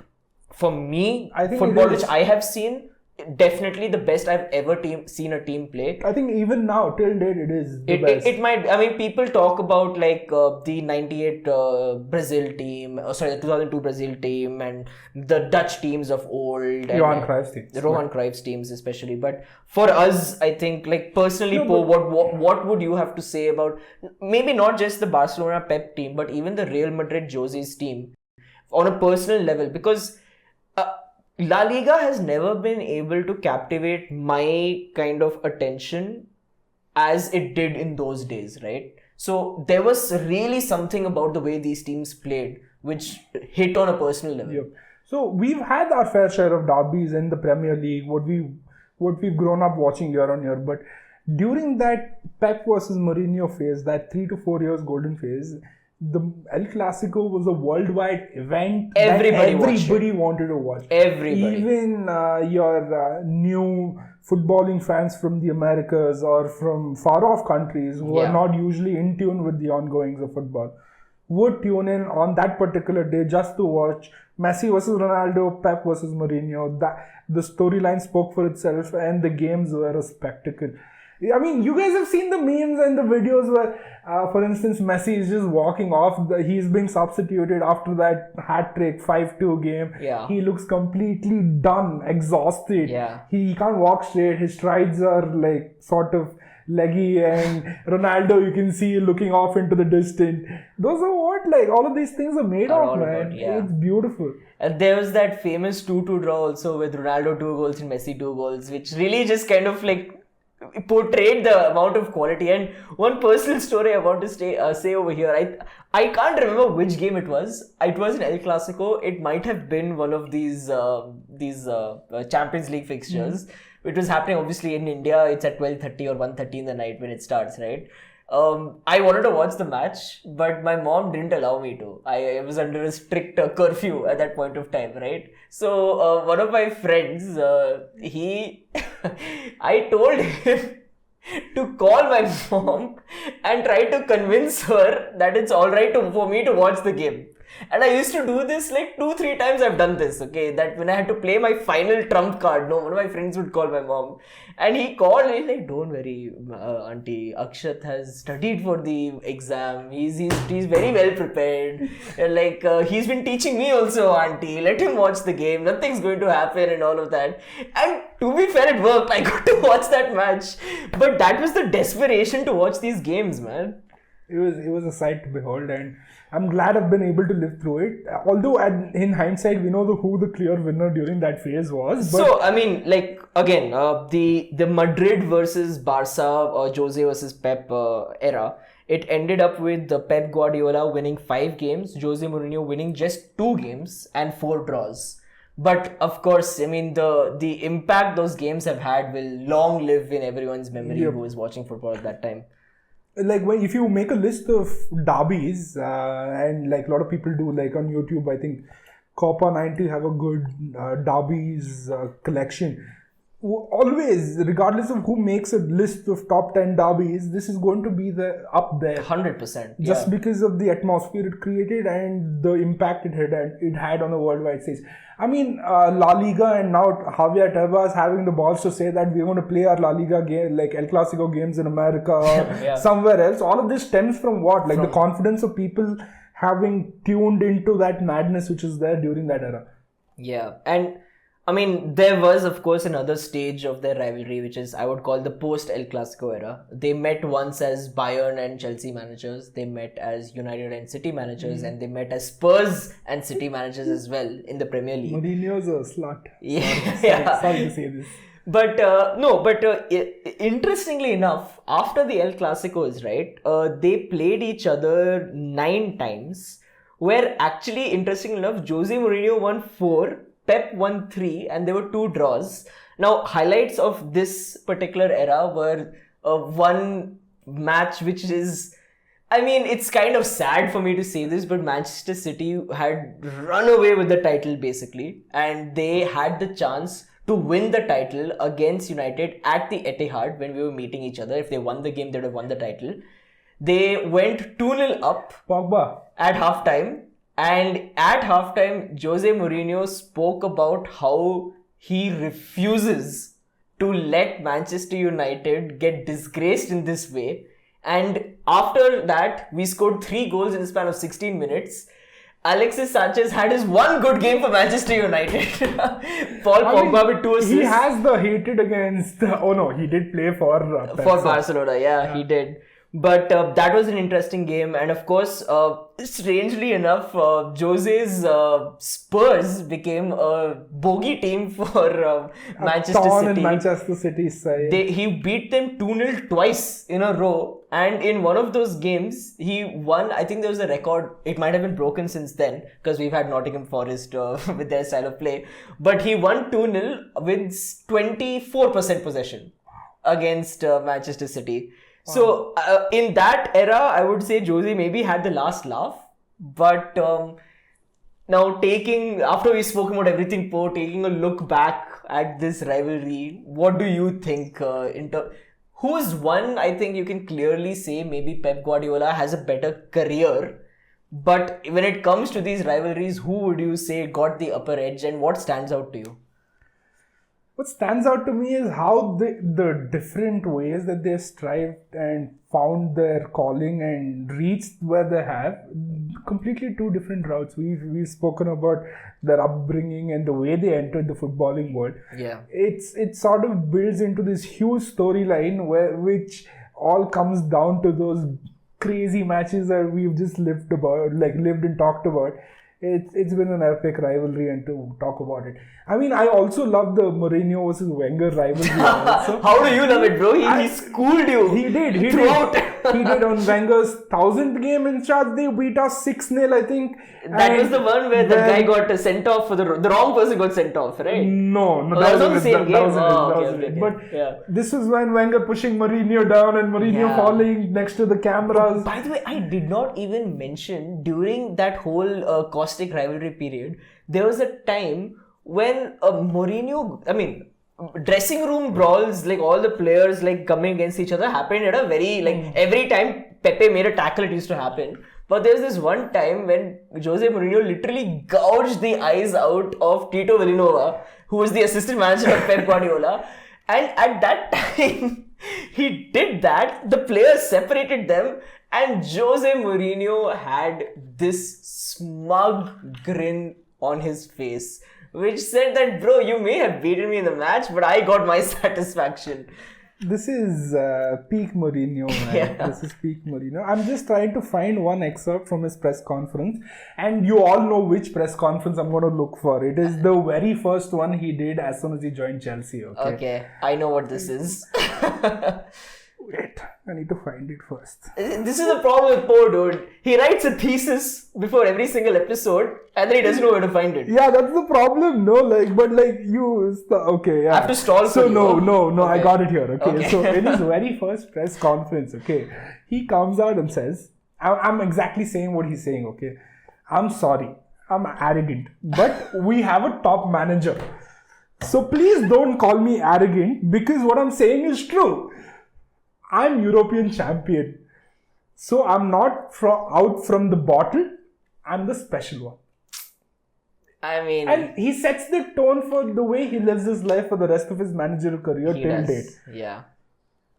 for me, I think football which I have seen, definitely the best I've ever seen a team play. I think even now, till date, it is the best. It might, I mean, people talk about like the 98 Brazil team, the 2002 Brazil team and the Dutch teams of old. Johan Cruyff's teams. Johan Cruyff's teams especially. But for us, I think, like personally, what would you have to say about maybe not just the Barcelona Pep team, but even the Real Madrid Jose's team on a personal level? Because La Liga has never been able to captivate my kind of attention as it did in those days, right? So there was really something about the way these teams played which hit on a personal level. Yep. So we've had our fair share of derbies in the Premier League, what we've grown up watching year on year, but during that Pep versus Mourinho phase, that 3 to 4 years golden phase, the El Clasico was a worldwide event Everybody that watched everybody wanted to watch. Everybody. Even your new footballing fans from the Americas or from far off countries who are not usually in tune with the ongoings of football would tune in on that particular day just to watch Messi versus Ronaldo, Pep versus Mourinho. That the storyline spoke for itself, and the games were a spectacle. I mean, you guys have seen the memes and the videos where, for instance, Messi is just walking off. He's being substituted after that hat trick 5-2 game. Yeah. He looks completely done, exhausted. Yeah. He can't walk straight. His strides are like sort of leggy, and Ronaldo you can see looking off into the distance. Those are what like all of these things are made of, man. It's beautiful. And there was that famous 2-2 draw also with Ronaldo 2 goals and Messi 2 goals, which really just kind of like portrayed the amount of quality. And one personal story I want to say over here, I can't remember which game it was. It was an El Clasico. It might have been one of these Champions League fixtures. It was happening obviously in India. It's at 12:30 or 1:30 in the night when it starts, right? I wanted to watch the match, but my mom didn't allow me to. I was under a strict curfew at that point of time, right? So one of my friends, I told him to call my mom and try to convince her that it's alright for me to watch the game. And I used to do this like 2-3 times. I've done this, okay? That when I had to play my final trump card, one of my friends would call my mom. And he called and he's like, don't worry, auntie, Akshat has studied for the exam. He's very well prepared. Like, he's been teaching me also, auntie. Let him watch the game. Nothing's going to happen and all of that. And to be fair, it worked. I got to watch that match. But that was the desperation to watch these games, man. It was a sight to behold, and I'm glad I've been able to live through it. Although in hindsight, we know who the clear winner during that phase was. But so, I mean, like, again, the Madrid versus Barca or Jose versus Pep era, it ended up with the Pep Guardiola winning 5 games, Jose Mourinho winning just 2 games and 4 draws. But of course, I mean, the impact those games have had will long live in everyone's memory who was watching football at that time. Like if you make a list of derbies, and like a lot of people do, like on YouTube, I think Copa 90 have a good derbies collection. Always, regardless of who makes a list of top 10 derbies, this is going to be up there. 100%. Just because of the atmosphere it created and the impact it had on a worldwide stage. I mean, La Liga and now Javier Tebas having the balls to say that we're going to play our La Liga game, like El Clasico games in America or somewhere else. All of this stems from what? Like the confidence of people having tuned into that madness which is there during that era. Yeah, and I mean, there was, of course, another stage of their rivalry, which is, I would call the post-El Clasico era. They met once as Bayern and Chelsea managers. They met as United and City managers. And they met as Spurs and City managers as well in the Premier League. Mourinho's a slut. Yeah. Sorry to say this. But, interestingly enough, after the El Clasicos, right, they played each other 9 times, where actually, interestingly enough, Jose Mourinho won 4, Pep won 3, and there were 2 draws. Now, highlights of this particular era were one match which is, I mean, it's kind of sad for me to say this, but Manchester City had run away with the title basically, and they had the chance to win the title against United at the Etihad when we were meeting each other. If they won the game, they would have won the title. They went 2-0 up Pogba at halftime. And at halftime, Jose Mourinho spoke about how he refuses to let Manchester United get disgraced in this way. And after that, we scored 3 goals in the span of 16 minutes. Alexis Sanchez had his one good game for Manchester United. Paul Pogba with 2 assists. He has the hated against... he did play for... for Barcelona, he did. But that was an interesting game, and of course, strangely enough, Jose's Spurs became a bogey team for Manchester City. In Manchester City's side. He beat them 2-0 twice in a row, and in one of those games, he won. I think there was a record. It might have been broken since then, because we've had Nottingham Forest with their style of play. But he won 2-0 with 24% possession. against Manchester City. So in that era, I would say Jose maybe had the last laugh. But now after we've spoken about everything, taking a look back at this rivalry, what do you think? Who's one? I think you can clearly say maybe Pep Guardiola has a better career. But when it comes to these rivalries, who would you say got the upper edge, and what stands out to you? What stands out to me is how the different ways that they strived and found their calling and reached where they have. Completely two different routes. We've spoken about their upbringing and the way they entered the footballing world. Yeah, it sort of builds into this huge storyline which all comes down to those crazy matches that we've just lived and talked about. It's been an epic rivalry, and to talk about it. I mean, I also love the Mourinho versus Wenger rivalry also. How do you love it, bro? He schooled you. He did. He did on Wenger's 1000th game in charge. They beat us 6-0, I think. That was the one where the guy got sent off for the wrong person got sent off, right? No, that was on the same game. But this was when Wenger pushing Mourinho down and Mourinho falling next to the cameras. By the way, I did not even mention during that whole caustic rivalry period, there was a time when Mourinho, dressing room brawls, like all the players like coming against each other happened at a very, every time Pepe made a tackle, it used to happen. But there's this one time when Jose Mourinho literally gouged the eyes out of Tito Villanova, who was the assistant manager of Pep Guardiola. And at that time, he did that. The players separated them, and Jose Mourinho had this smug grin on his face, which said that, bro, you may have beaten me in the match, but I got my satisfaction. This is peak Mourinho, man. Yeah. This is peak Mourinho. I'm just trying to find one excerpt from his press conference, and you all know which press conference I'm going to look for. It is the very first one he did as soon as he joined Chelsea. Okay, I know what this is. Wait, I need to find it first. This is the problem with Poe, dude. He writes a thesis before every single episode, and then he doesn't know where to find it. Yeah, that's the problem, no? Okay, yeah. I have to stall so for you. No, Okay. I got it here, okay. So in his very first press conference, okay, he comes out and says, I'm exactly saying what he's saying, okay. I'm sorry, I'm arrogant, but we have a top manager. So please don't call me arrogant, because what I'm saying is true. I'm European champion. So I'm not out from the bottle. I'm the special one. And he sets the tone for the way he lives his life for the rest of his managerial career till date. Yeah.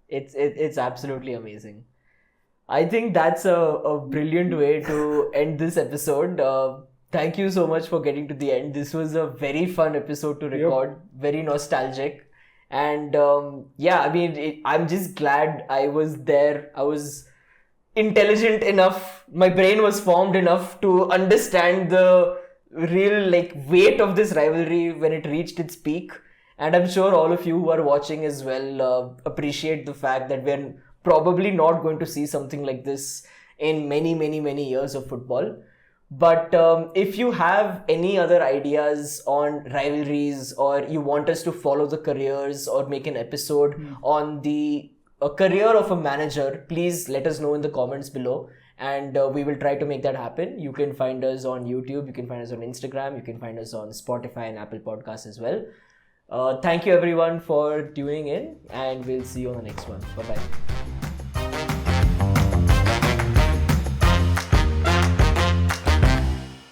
It's absolutely amazing. I think that's a brilliant way to end this episode. Thank you so much for getting to the end. This was a very fun episode to record. Yep. Very nostalgic. And I'm just glad I was there. I was intelligent enough. My brain was formed enough to understand the real weight of this rivalry when it reached its peak. And I'm sure all of you who are watching as well appreciate the fact that we're probably not going to see something like this in many, many, many years of football. But if you have any other ideas on rivalries, or you want us to follow the careers or make an episode on the career of a manager, please let us know in the comments below, and we will try to make that happen. You can find us on YouTube, you can find us on Instagram, you can find us on Spotify and Apple Podcasts as well. Thank you everyone for tuning in, and we'll see you on the next one. Bye-bye.